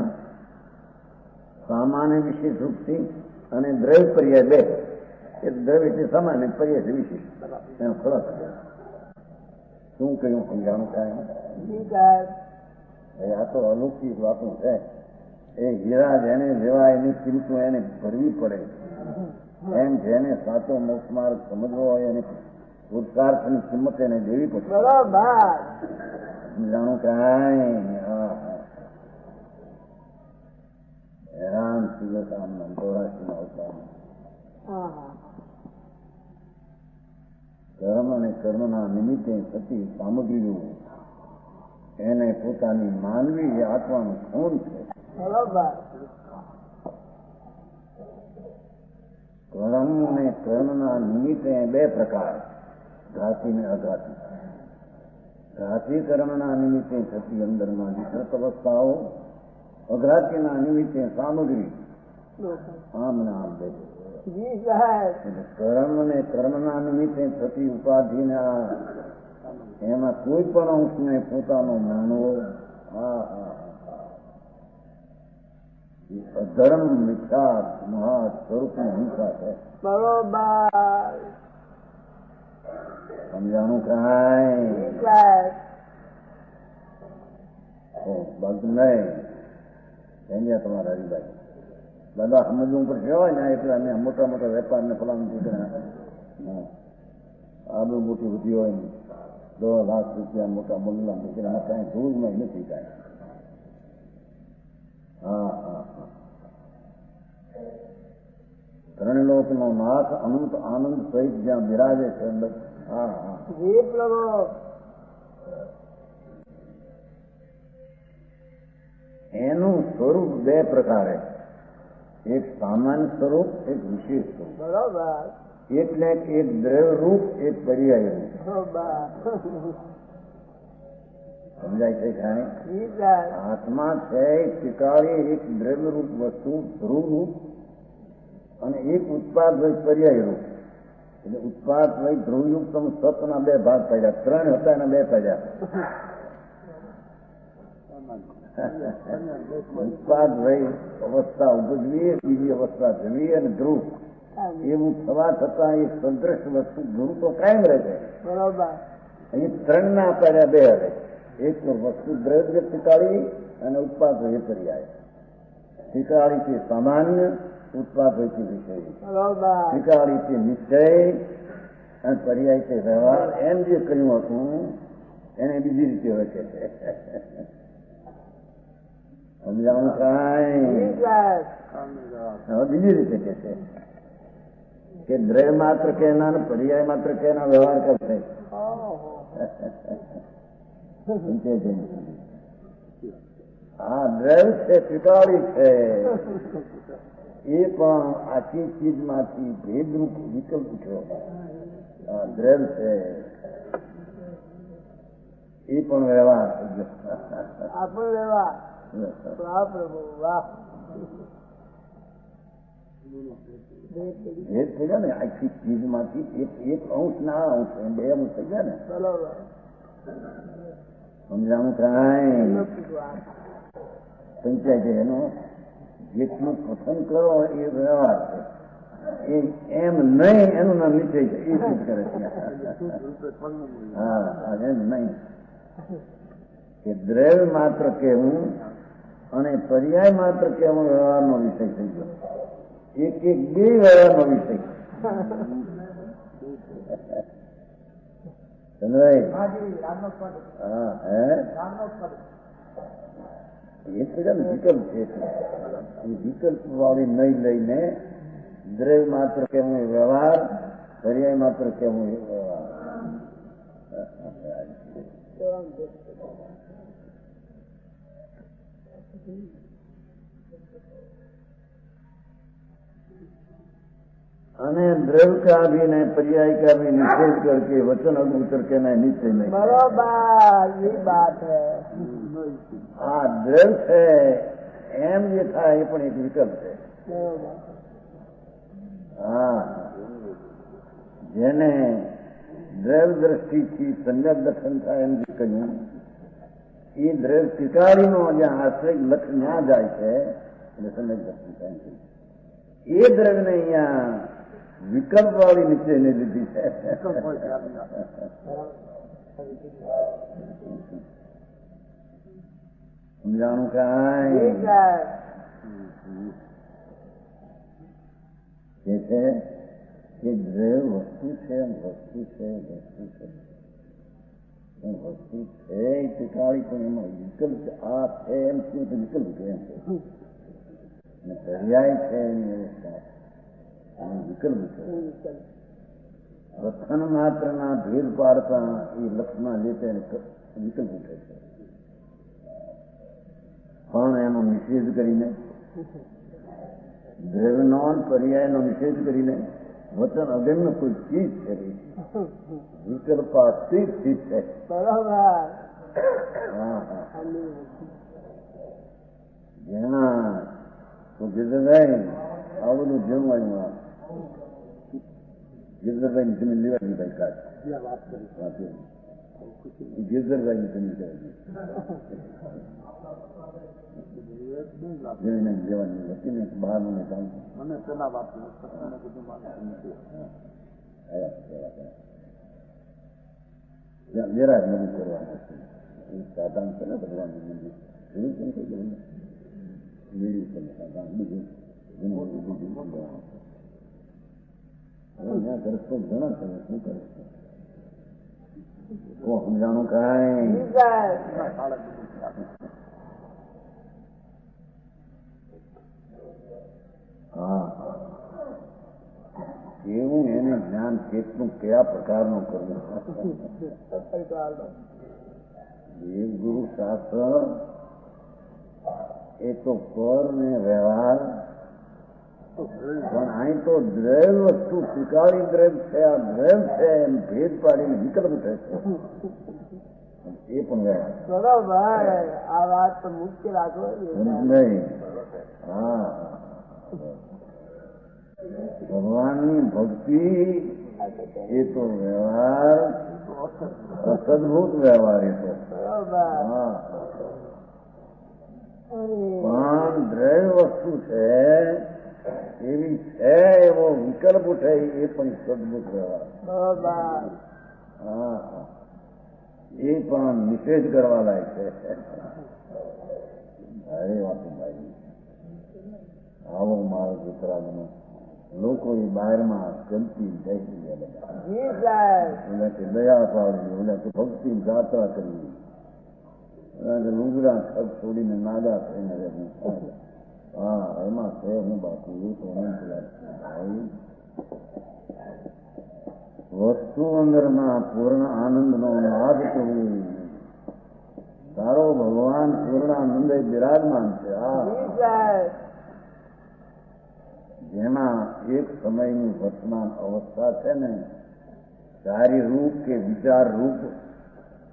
सामान्य विशेष रूप से અને દ્રવ્ય પર્યાય બે. એ દ્રવ્ય એટલે સામાન્ય, પર્યાય છે વિશેષ. એનો ખોરાક શું કહ્યું સમજાણું કાંઈ? આ તો અલૌકિક વાતો છે. એ હીરા જેને લેવાય એની કિંમતો એને ભરવી પડે. એમ જેને સાચો મોક્ષ માર્ગ સમજવો હોય એને પુરુષાર્થની કિંમત એને દેવી પડે. સમજાણું કાંઈ? હેરાન શિવકામના ચોરાશીમાં અવતાર કર્મ અને કર્મના નિમિત્તે થતી સામગ્રીઓ એને પોતાની માનવી આત્માનું ખૂન છે. કર્મ અને કર્મના નિમિત્તે બે પ્રકાર, ઘાતી ને અઘાતી. ઘાતી કર્મના નિમિત્તે થતી અંદરમાં વિકૃત અવસ્થાઓ, અઘાતીના નિમિત્તે સામગ્રી. આમ ને આમ બે કર્મ ને કર્મના નિમિત્તે થતી ઉપાધિના એમાં કોઈ પણ અંશને પોતાનો માનવો અધર્મ મિથ્યા મહા સ્વરૂપની હિંસા છે. બરોબર સમજાણું કાંઈ? બાકી નહીં સમજ્યા તમારા હરિભાઈ? બધા સમજવું પડશે હોય ને એટલે અમે મોટા મોટા વેપારને ફલાણું દીકરા આબુ મોટી બધી હોય ને 10 લાખ રૂપિયા મોટા બંગલા મૂકીને કાંઈ ધૂળમાં નથી કાંઈ. હા હા હા. ત્રણ લોકનો નાથ અનંત આનંદ સહિત જ્યાં બિરાજે છે અંદર. હા હા. એનું સ્વરૂપ બે પ્રકારે, એક સામાન્ય સ્વરૂપ, એક વિશેષ સ્વરૂપ. બરોબર. એટલે એક દ્રવ્ય રૂપ, એક પર્યાય રૂપ. સમજાય છે કાંઈ? આત્મા છે શિકારી એક દ્રવ્ય રૂપ વસ્તુ ધ્રુવ રૂપ અને એક ઉત્પાદ હોય પર્યાય રૂપ. એટલે ઉત્પાદ હોય ધ્રુવયુક્ત સતના બે ભાગ પડ્યા, 3 હતા એના 2 પડ્યા. ઉત્પાદ વય અવસ્થા ઉપજવી, બીજી અવસ્થા જવી અને ધ્રુવ એવું થવા છતાં એક સંદ્રષ્ટ વસ્તુ ધ્રુવ તો કાયમ રહે છે. બરોબર. અહીં 3 ના આપ્યા 2 હવે. એક વસ્તુ દ્રવ્ય શિકારી અને ઉત્પાદ હોય પર્યાય. શિકારીથી સામાન્ય, ઉત્પાદ હોય વિષય. શિકારીથી નિશ્ચય અને પર્યાયથી વ્યવહાર. એમ જે કહ્યું હતું એને બીજી રીતે હોય છે. સમજાવું કાંઈ? હવે બીજી રીતે કે છે કે દ્રવ્ય માત્ર કેના ને પર્યાય માત્ર કેના વ્યવહાર કરશે. હા, દ્રવ્ય છે સ્વીકારી છે એ પણ આખી ચીજમાંથી ભેદરૂપ વિકલ્પ ઉઠ્યો. દ્રવ્ય છે એ પણ વ્યવહાર થઈ ગયો. આ પણ વ્યવહાર. વાહ પ્રભુ વાહ. ભેદ થઈ ગયા ને આખી ચીજમાંથી એક અંશ ના અંશ 2 અંશ થઈ ગયા ને. બરોબર. સમજાવું કાંઈ? સંચાય છે એનો જેટલું કથન કરો એ વ્યવહાર છે. એમ નહીં એનું નામ નિશ્ચય છે. એ સિદ્ધ કરે છે. હા, એમ નહીં કે દ્રવ્ય માત્ર કહેવું અને પર્યાય માત્ર કહેવું વ્યવહારનો વિષય થઈ ગયો. એક બે વ્યવહારનો વિષય. હા હે એ વિકલ્પ છે. વિકલ્પ વાળી નહીં લઈને દ્રવ્ય માત્ર કેવું વ્યવહાર, પર્યાય માત્ર કેવું વ્યવહાર. અને द्रव्य का भी नहीं, पर्याय का भी निषेध करके वचन अब उतर के नहीं निश्चय नहीं. बरोबर, ये बात है. આ દ્રવ્ય છે એમ જે થાય એ પણ એક વિકલ્પ છે. હા, જેને દ્રવ્ય દ્રષ્ટિથી સમ્યક દર્શન થાય એમ જે કહ્યું એ દ્રવ્ય સ્વીકારીનો જ્યાં આશ્રય લક્ષ ના જાય છે એટલે સમ્યક દર્શન થાય. એ દ્રવ્યને અહીંયા વિકલ્પ વાળી નીચેને લીધી છે. સમજાણું કાંઈ? કે છે કે દ્રવ્ય વસ્તુ છે, વસ્તુ છે, વસ્તુ છે, વસ્તુ છે એ ટીકાળી પણ એમાં વિકલ્પ આ છે એમ શું તો વિકલ્પ છે એમ છે. અને પર્યાય છે એની અવસ્થા વિકલ્પ છે. કથન માત્રના ભેદ પાડતા એ લક્ષમાં લેતે વિકલ્પ ઉઠે છે. પણ એનો નિષેધ કરીને દ્રવ્યનો પર્યાયનો નિષેધ કરીને વચન અગમ્ય કોઈ ચીજ છે વિકલ્પાતીત ચીજ છે. બરોબર. હા હા. જ્યાં તો ગિરધરભાઈ આ બધું જમવાનું ગિરધરભાઈ ની જમીન લેવાની ભાઈ કાઢ ગિરધરભાઈ ની જમીન લેવાની હતી ને બહાર મને કામ મને પેલા વાત વેરાજ નવું કરવાનું સાધારણ છે ને ભગવાનનું મંદિર એવું કેમ કહી દઉં મેળવી છે બીજું ત્યાં દર્શકો ઘણા છે શું કરે છે સમજાણું કાંઈ? જી સાહેબ. હા, એવું એને જ્ઞાન કેટલું કયા પ્રકારનું કરવું? દેવગુરુ શાસ્ત્ર એ તો પર ને વ્યવહાર, પણ અહીં તો દ્રવ્ય વસ્તુ સ્વીકારી દ્રવ્ય છે, આ દ્રવ્ય છે એમ ભેદ પાડીને વિકલ્પ થાય છે, એ પણ વ્યવહાર બરોબર. આ વાત તો મુખ્ય રાખો નહીં. હા, ભગવાનની ભક્તિ એ તો વ્યવહાર, અસદભૂત વ્યવહાર એ તો. હા, પણ દ્રવ્ય વસ્તુ છે એવી છે એવો વિકલ્પ ઉઠે એ પણ સદભૂત વ્યવહાર. હા, એ પણ નિષેધ કરવા લાયક છે. ભાઈ વાત ભાઈ, આવો મારો દીકરાનો લોકો એ બહારમાં ગમતી જાય ઓલા કે દયા પાડવી, ઓલા કે ભક્તિ જાત્રા કરવી, ઓલા કે લુગડા છગ છોડીને નાગા થઈને રહેવું. હા, એમાં છે હું બાપુ એવું તો ભાઈ વસ્તુ અંદરમાં પૂર્ણ આનંદનો લાભ કરવું. તારો ભગવાન પૂર્ણ આનંદે બિરાજમાન છે. જેમાં એક સમયની વર્તમાન અવસ્થા છે ને, કાર્ય રૂપ કે વિચાર રૂપ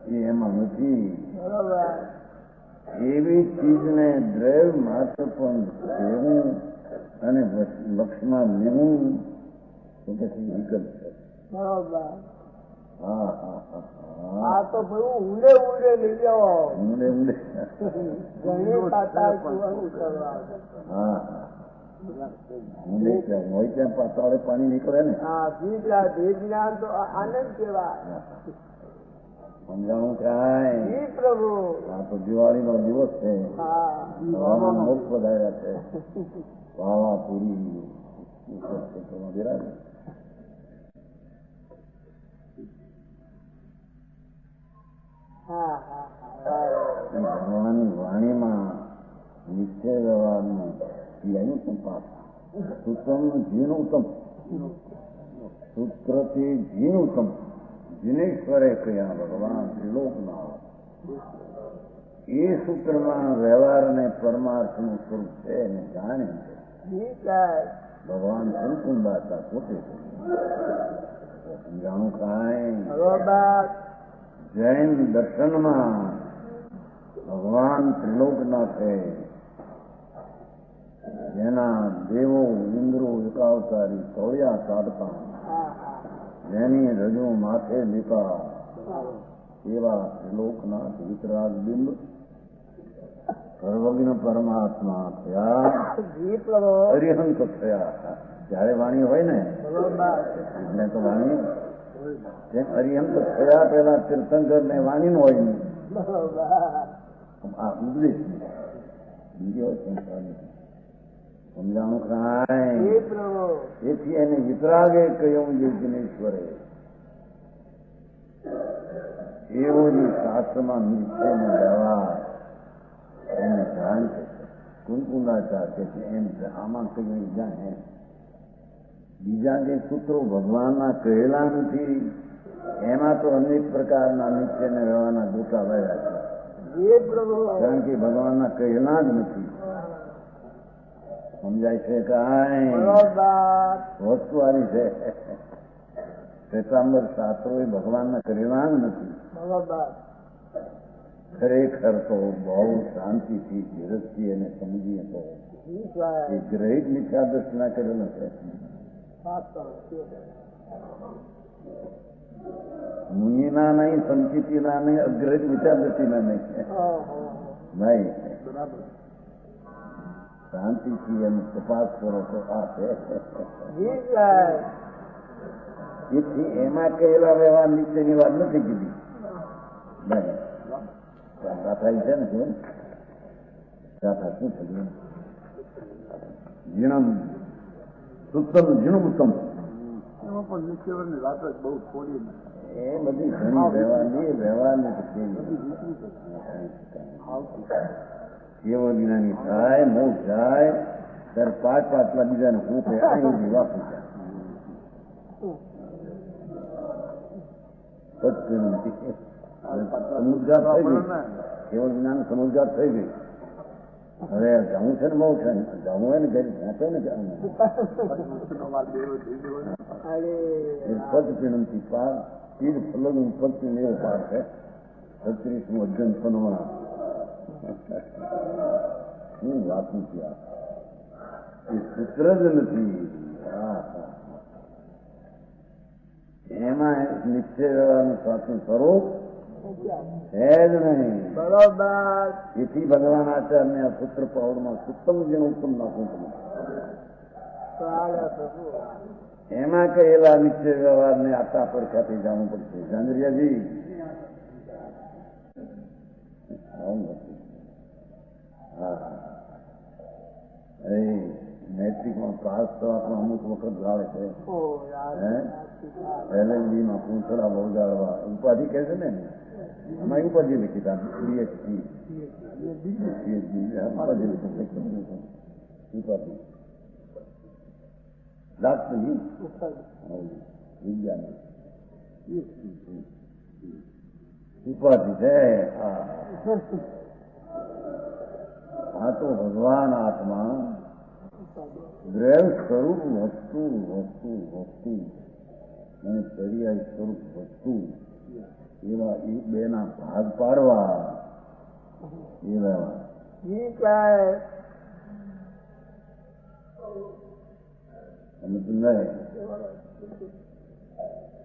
એ એમાં નથી. એવી ચીજને દ્રવ્ય માત્ર પણ લેવું અને લક્ષમાં લેવું તો પછી વિકલ્પ છે. બરોબર. હા હા હા આ તો બધું ઊંડે ઊંડે લઈ જાઓ. ઊંડે ઊંડે. ઘણી પાતાળ સુવાનું કરવા. હા, ઊંડે ત્યાં હોય ત્યાં પાતાળે પાણી નીકળે ને. હા, ભેજના તો આનંદ કહેવાય. સમજાણું કાંઈ? જી પ્રભુ. આ તો દિવાળીનો દિવસ છે. હવામાન મોક્ષ વધાર્યા છે. વાવા પૂરી બિરાજ. ભગવાનની વાણીમાં નિશ્ચય વ્યવહારનું એનું સંપાદ સૂત્રનું જીનું ઉત્તમ, સૂત્રથી જીનું ઉત્તમ. જીનેશ્વરે કહ્યા ભગવાન ત્રિલોકનાથ. એ સૂત્રમાં વ્યવહાર અને પરમાર્થનું સ્વરૂપ છે એને જાણે છે. ભગવાન સંકુંદાતા પોતે સમજાણું કાંઈ? જૈન દર્શનમાં ભગવાન ત્રિલોકનાથે જેના દેવો ઇન્દ્રો એકાવતારી તોળ્યા સાધતા, જેની રજુ માથે લીપા, એવા ત્રિલોકનાથ વિતરાગ બિંબ સર્વજ્ઞ પરમાત્મા થયા, અરિહંત થયા. જયારે વાણી હોય ને એટલે તો વાણી જેમ અરિહંત થયા પેલા તીર્થંકર ને વાણી નું હોય નહીં. આ ઉપદેશ બીજી હોય સંસારની. સમજાણું કાંઈ? એથી એને વિતરાગે કહ્યું જે જિનેશ્વરે એવો જે શાસ્ત્રમાં નિશ્ચય વ્યવહાર એને જાણ છે. કુંકુંદાચાર કે એમ આમાં કહ્યું જાણે. બીજા જે સૂત્રો ભગવાનના કહેલા નથી એમાં તો અનેક પ્રકારના નિશ્ચય ને વ્યવહારના ગોટા વળ્યા છે, કારણ કે ભગવાનના કહેલા જ નથી. સમજાય છે કાંઈ? વસ્તુ આવી છે. શ્વેતાંબર શાસ્ત્રો એ ભગવાનના કરેલા જ નથી. ખરેખર તો બહુ શાંતિથી ધીરજથી એને સમજીએ તો એ ગ્રહિત મિથ્યા દર્શના કરેલો છે. મુનિના નહીં, સંચિતિના નહીં, અગ્રહિત મિથ્યા દર્શીના નહીં. નહીં, શાંતિથી એમ તપાસ કરો તો આ છે. એથી એમાં કહેલા વ્યવહાર નીચેની વાત નથી કીધી. નહીં થાય છે ને શું થયું? જીણમ સુત્તમ જીણું ઉત્તમ. એમાં પણ નિશ્ચયની વાત જ બહુ થોડી. એ બધી ઘણી વ્યવહારની કેવો જ્ઞાની થાય મોક્ષ જાય ત્યારે પાછલા બીજાને હું કે અહીં વાપરી જાય સમુદ્ગાર થઈ ગઈ કેવળ જ્ઞાન સમુદ્ગાર થઈ ગઈ હવે જવું છે ને બહુ છે ને જવું હોય ને ઘરે પહોંચે ને પદ પીણમથી પાર તીર ફલગું પદથી એવો પાર છે 36મું અધ્યયન પનવા શું વાતું છે એ સૂત્ર જ નથી એમાં નિશ્ચય વ્યવહારનું સાચું સ્વરૂપ છે જ નહીં. બરોબર. એથી ભગવાન આચાર્યને આ સૂત્ર પાવડમાં સુત્તમ જેનું ઉત્તમ નાખવું તમે એમાં કહેલા નિશ્ચય વ્યવહારને આટા પડખાથી જાણવું પડશે. જાંજરિયાજી હા મેટ્રિકમાં પાસ થવા પણ અમુક વખત ગાળે છે. LLB માં પૂંછડા વળગાડવા ઉપાધિ કહે છે ને એમાં ઉપાધિ લખી તા PhD ઉપાધિ લાગતું નહીં વિજ્ઞાન ઉપાધિ છે. આ તો ભગવાન આત્મા દ્રવ્ય સ્વરૂપ વસ્તુ અને પર્યાય સ્વરૂપ વસ્તુ એવા એ બેના ભાગ પાડવા એવા અને નહીં.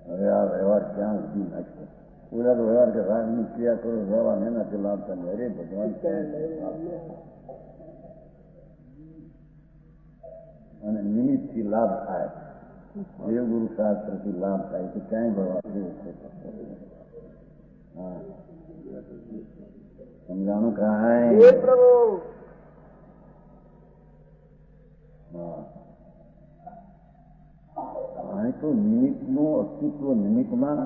હવે આ વ્યવહાર ક્યાં સુધી નાખશે? પૂરા તો વ્યવહાર કે રાગની ક્રિયા કરો વ્યવહાર એનાથી લાભ થાય. અરે ભગવાન અને નિમિત્તથી લાભ થાય દેવગુરુ શાસ્ત્રથી લાભ થાય તો ક્યાંય ભગવાન હા સમજાણું કાંઈ હા અહીં તો નિમિત્તનું અસ્તિત્વ નિમિત્તમાં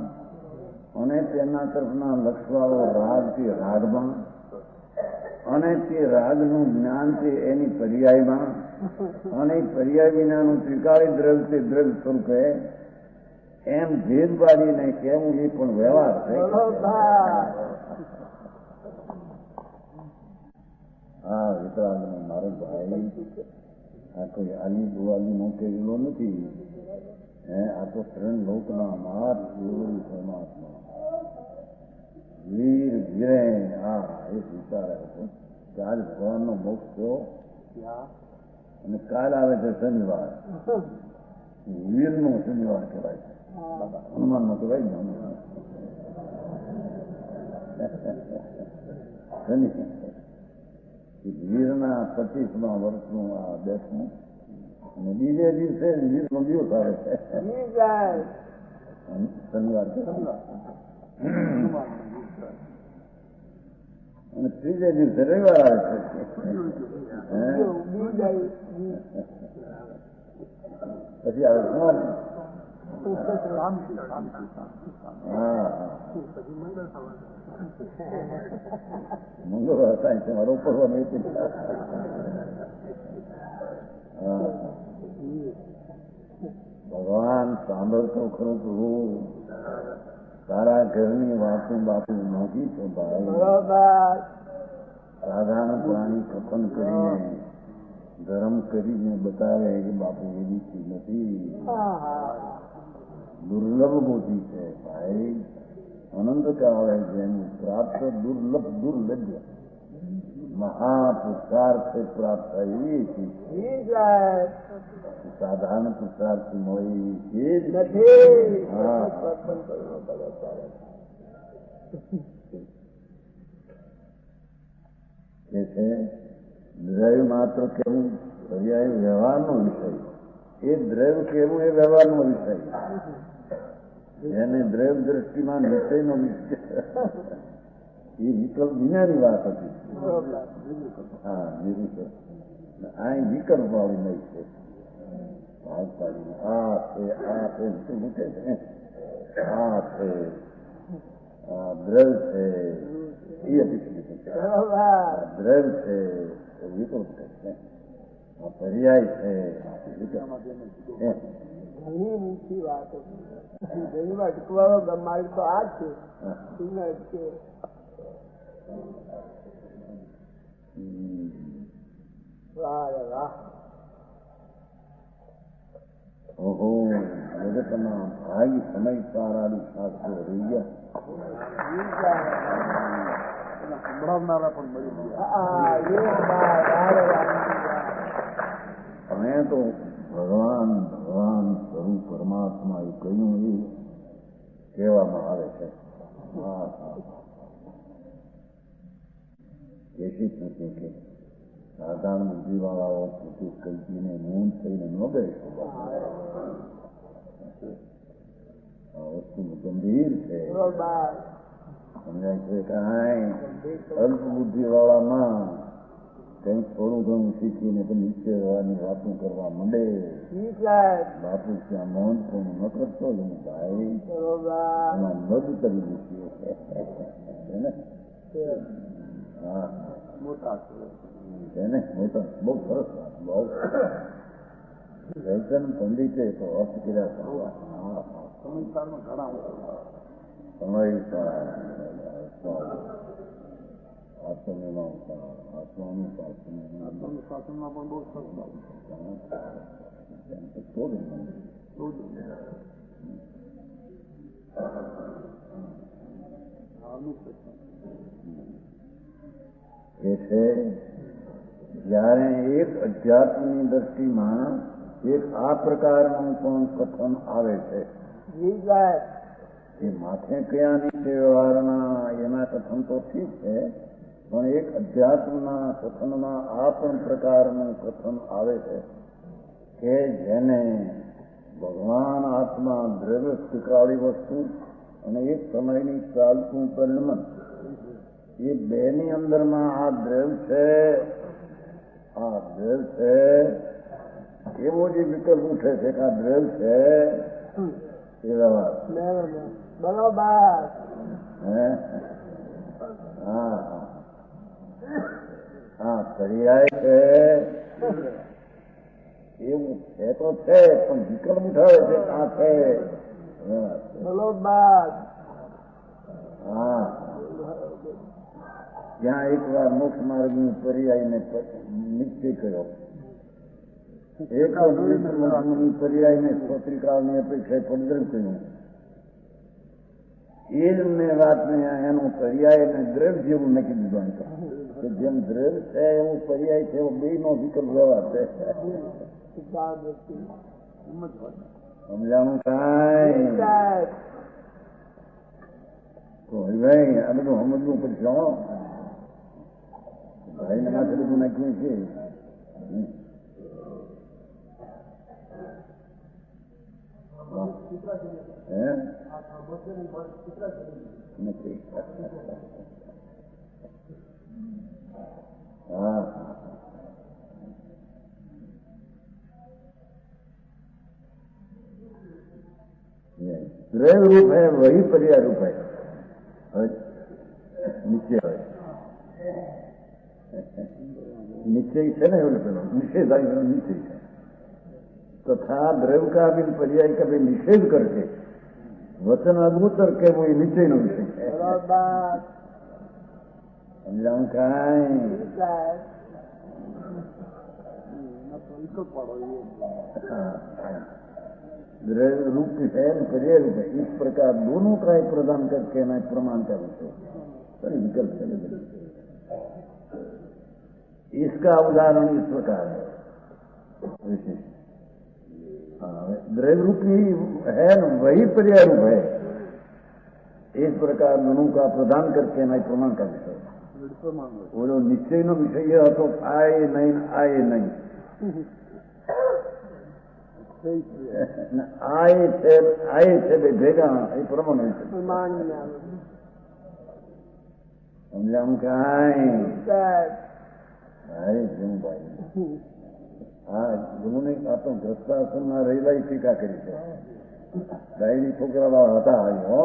અને તેના તરફના લક્ષવાળો રાગ તે રાગમાં અને તે રાગનું જ્ઞાન તે એની પર્યાયમાં અને પર્યાય વિનાનું ત્રિકાળી દ્રવ્ય તે દ્રવ્ય સ્વરૂપે એમ ભેદ પાડીને કેવું એ પણ વ્યવહાર છે. હા વિતરાગનો મારો ભાઈ આ કોઈ આલી દુવાલી નો કહેલો નથી. આ તો ત્રણ લોકના માત પરમાત્મા વીર વીરે હા એ વિચારે છે કે આજ ભગવાનનો મોક્ષ થયો અને કાલ આવે છે શનિવાર. વીરનો શનિવાર કહેવાય છે. હનુમાનનો કહેવાય ને શનિ વીરના 25મા વર્ષનું આ દેશનું અને બીજે દિવસે વીરનો દિવસ આવે છે શનિવાર અને ત્રીજે દિવસે રવિવાર આવે છે. પછી આવે સોમ. હા મંગળવાર થાય છે મારો ઉપરવાનું ભગવાન સાંભળતો ખરો તું તારા ઘરની વાતું બાપુ નહોતી તો ભાઈ સાધારણ પ્રાણી કપન કરીને ગરમ કરીને બતાવે કે બાપુ એવી ચીજ નથી. દુર્લભ મોટી છે ભાઈ. અનંત કાળે જેનું પ્રાપ્ત દુર્લભ દુર્લભ મહાપુરુષાર્થ પ્રાપ્ત થાય એ ચીજ સાધારણ પુરુષાર્થ મળી એ જ નથી. હા એ છે દ્રવ્ય માત્ર કેવું પર્યાય વ્યવહારનો વિષય. એ દ્રવ્ય કેવું એ વ્યવહારનો વિષય. એને દ્રવ્ય દ્રષ્ટિમાં નિશ્ચયનો વિષય એ વિકલ્પ વિનાની વાત હતી. હા નિર્વિકલ્પ આ વિકલ્પ વાળી નહીં છે. ભાગ પાડીને આ છે મૂકે છે આ છે આ દ્રવ છે એ અતિશય છે. દ્રવ છે વિકલ્પ છે, આ પર્યાય છે ઘણી મીઠી વાતો ઘણી વાર અટકવાનો માર્ગ તો આ જ છે. વાહ વાહ. ઓહો જગતના ભાઈ સમય સારાનું શાસ્ત્રો રહી ગયા. સંભળાવનારા પણ મળી ગયા. અમે તો ભગવાન ભગવાન સ્વરૂપ પરમાત્મા એ કહ્યું એ કહેવામાં આવે છે. હા હા કેશિત નથી કે સાધારણ બુદ્ધિવાળાઓ સુધી કલ્પીને નોંધ થઈને ન ગઈ. આ વસ્તુ ગંભીર છે, સમજાય છે. કાંઈ અલ્પ બુદ્ધિવાળામાં કંઈક થોડું ઘણું શીખીને તો નીચે હોવાની વાતો કરવા માંડે. બાપુ ત્યાં નોંધ પણ ન કરતો જ હું ભાઈ એમાં મદ કરી દીધી ને. હા મોટા છે ને, મોટા બહુ સરસ વાત. બહુ જયચંદ પંડિતે તો અર્થ કર્યા કરવા સમયકાળમાં ઘણા આત્મમીમાંસા આત્માનુશાસનમાં પણ બહુ સરસ એ છે. જયારે એક અધ્યાત્મની દ્રષ્ટિમાં એક આ પ્રકારનું પણ કથન આવે છે એ માથે કયા નીચે વ્યવહારના એના કથન તો ઠીક છે, પણ એક અધ્યાત્મના કથનમાં આ પણ પ્રકારનું કથન આવે છે કે જેને ભગવાન આત્મા દ્રવ્ય સ્વીકારી વસ્તુ અને એક સમયની ચાલતું પરિણમન એ બેની અંદરમાં આ દ્રવ છે, આ દ્રવ છે એવો જે વિકલ્પ ઉઠે છે કે આ દ્રવ છે એ વ્યવહાર બરોબર. હા હા પર્યાય છે એવું છે તો છે, પણ વિકલ્પ ઉઠાવે છે આ છે બરોબર. હા ત્યાં એક વાર મોક્ષ માર્ગનું પર્યાયને નિશ્ચય કર્યો. એક પર્યાયને સ્ત્રોત્રિકાળની અપેક્ષાએ પડદ્રવ કહ્યું. એ જ મેં વાતને એનો પર્યાય અને દ્રવ જેવું નક્કી દીધું કે જેમ દ્રવ છે એવો પર્યાય છે એવો બે નો વિકલ્પ વ્યવહાર છે. સમજાણું કાંઈ તો ભાઈ આ બધું સમજવું પડશે. ભાઈને માથે બધું નાખ્યું છે. નથી. હા દ્રવ રૂપ है वही पर्याय रूप है. નીચે હોય નિશ્ચય છે ને એવું પેલો નિષેધ નિશ્ચય છે तथा द्रव का भी पर्याय का भी निषेध करके वचन अद्भुत करके वो निश्चय નો વિષય છે. સમજાવું કાંઈ द्रव रूप है पर्याय रूप है. इस प्रकार दोनों का एक प्रदान करके ना प्रमाण का विषय पर विकल्प चले गए. इसका उदाहरण इस प्रकार है. विशेष द्रव रूपी है न वही पर्याय रूप है. इस प्रकार दोनों का प्रदान करके ना प्रमाण का विषय. वो जो निश्चय नो विषय तो आए नहीं आए नहीं आए थे भेगा ये प्रमाण विषय. समझाऊं કાંઈ અરે શું ભાઈ આ ગુરુને આ તો ગ્રસ્તાશ્રમમાં રહેલા ટીકા કરી છે. ડાયરી છોકરા હતા હો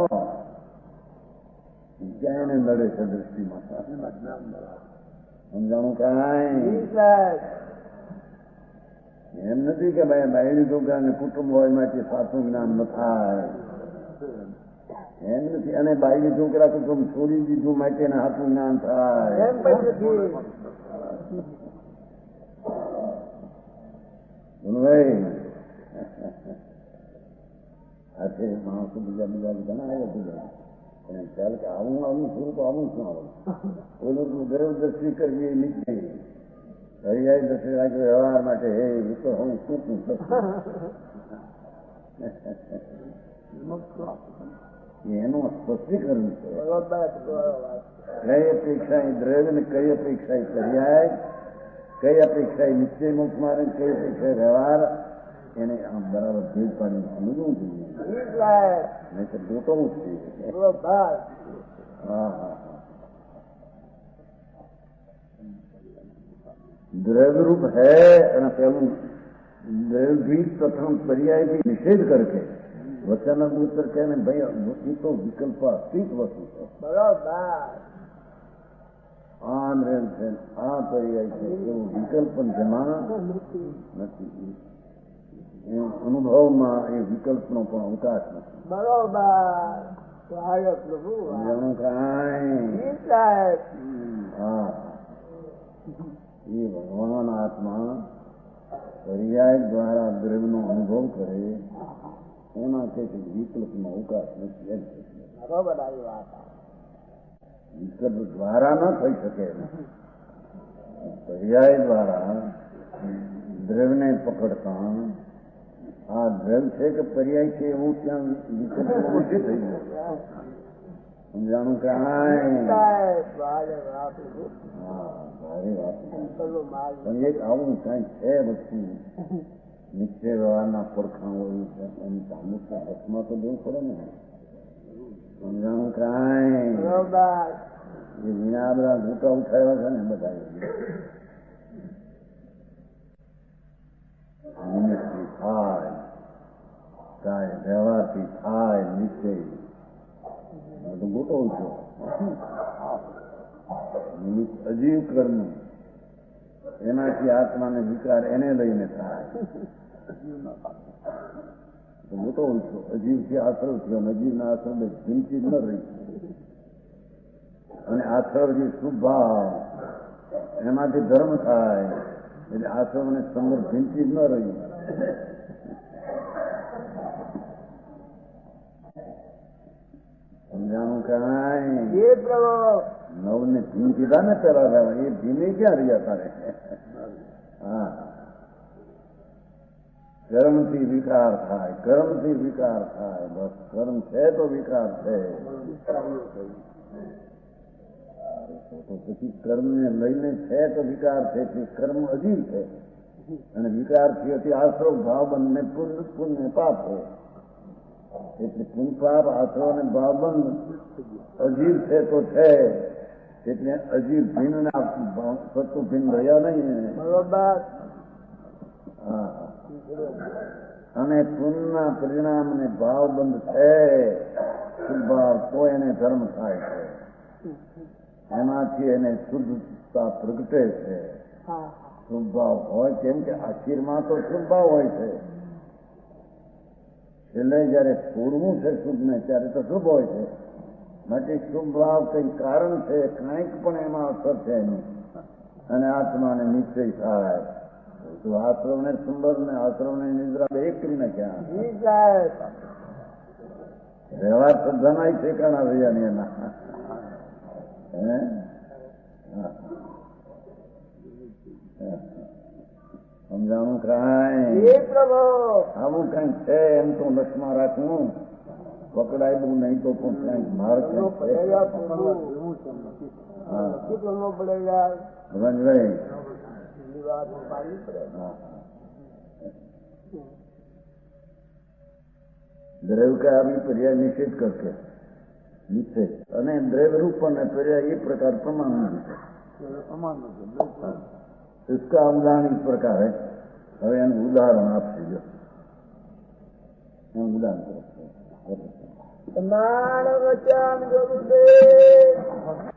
ક્યાં એને નડે છે દ્રષ્ટિમાં સમજાણું કાંઈ એમ નથી કે ભાઈ ડાયરી છોકરાને કુટુંબ હોય માટે સાચું જ્ઞાન ન થાય એમ નથી અને બાયડી છોકરા કુટુંબ છોડી દીધું માટે સાચું જ્ઞાન થાય ભાઈ આ છે માણસો બીજા ઘણા આવ્યા બધા એને ખ્યાલ કે આવું સ્વરૂપ આવું શું આવે ઓલું ગર્વ દ્રષ્ટિ કરવી એ નીચે હરિયાળી દ્રષ્ટિ રાખી વ્યવહાર માટે હે એ તો હું શું એનું સ્પષ્ટીકરણ છે કઈ અપેક્ષા દ્રવ્ય ને કઈ અપેક્ષા પર્યાય કઈ અપેક્ષા નિશ્ચય મુખ મારે કઈ અપેક્ષા વ્યવહાર એને આમ બરાબર ભેદ પાડીને સમજવું જોઈએ નહીં તો ગોતવું જ જોઈએ દ્રવ્યરૂપ है અને પેલું દ્રવ્યભીત પ્રથમ पर्याय भी निषेध करके वचन उत्तर कहने भाई ये तो विकल्प अतीत वस्तु है બરોબર આ દ્રવ્ય છે આ पर्याय છે એવું વિકલ્પન જમા નથી અનુભવમાં એ વિકલ્પનો પણ અવકાશ નથી બરોબર પ્રભુ જાણું કાંઈ હા એ ભગવાન આત્મા પર્યાય દ્વારા દ્રવ્યનો અનુભવ કરે એમાં કે વિકલ્પનો અવકાશ નથી બરોબર આવી વાત વિકલ્પ દ્વારા ન થઈ શકે પર્યાય દ્વારા દ્રવ્યને પકડતા આ દ્રવ્ય છે કે પર્યાય છે એવું ત્યાં વિકલ્પ ઓછી થઈ ગયું સમજાણું કાંઈ ભારે વાત પણ એક આવું કાંઈ છે વસ્તુ નિશ્ચય વ્યવહારના પડખાં હોય છે એની સામુક હાથમાં તો દેવું પડે ને સમજાણું કાંઈ એ વિના બધા મોટા ઉઠાવ્યા છે ને બધા નિમિત્તથી થાય કાંઈ વ્યવહારથી થાય નિશ્ચય બધું ગોઠવું છું નિમિત્ત અજીવ કર્મ એનાથી આત્માને વિકાર એને લઈને થાય ગોઠવું છું અજીવથી આશ્રવ થયો અને અજીવના આશ્રમે ચિંતિત ન રહી અને આશ્રવ જે શુભ ભાવ એમાંથી ધર્મ થાય એટલે આશ્રમને સંદર્ભ ચિંતિત ન રહી સમજાણું કાંઈ નવને ભીમ કીધા ને પેલા એ ભીમે ક્યાં રહ્યા તારે હા કર્મથી વિકાર થાય કર્મથી વિકાર થાય બસ કર્મ છે તો વિકાર છે તો પછી કર્મને લઈને છે તો વિકાર છે તે કર્મ અજીવ છે અને વિકાર થયોથી આશ્રવ ભાવ બંને પુણ્ય પાપ છે એટલે પુણ્ય પાપ આશ્રવ અને ભાવબંધ અજીવ છે તો છે એટલે અજીવ ભીન સત્તુ ભીન રહ્યા નહીં બરોબર હા અને પુણ્યના પરિણામ ને ભાવબંધ છે શુભભાવ તો એને ધર્મ થાય છે એમાંથી એને શુદ્ધતા પ્રગટે છે શુભભાવ હોય કેમ કે આખીરમાં તો શુભભાવ હોય છે છેલ્લે જયારે છોડવું છે શુભને ત્યારે તો શુભ હોય છે માટે શુભ ભાવ કંઈક કારણ છે કંઈક પણ એમાં અસર છે એની અને આત્માને નિશ્ચય થાય તો આશ્રમને સુંદર ને આશ્રમને નિદ્રા બે એક કરીને ક્યાં વ્યવહાર શ્રદ્ધાના ઠેકાણા રહ્યા ને એના સમજાણું કાંઈ આવું કઈ છે એમ તો લક્ષમાં રાખવું પકડાય બહુ નહીં તો પણ ક્યાંક માર રંજભાઈ દ્રવ્ય का अभी पर्याय निषेध करके निश्चय અને દ્રવ્ય रूप અને पर्याय एक प्रकार प्रमाण इसका उदाहरण इस प्रकार है હવે એનું ઉદાહરણ આપશે જો એમ ગુલામ કરે. તમારા વચન ગુરુદેવ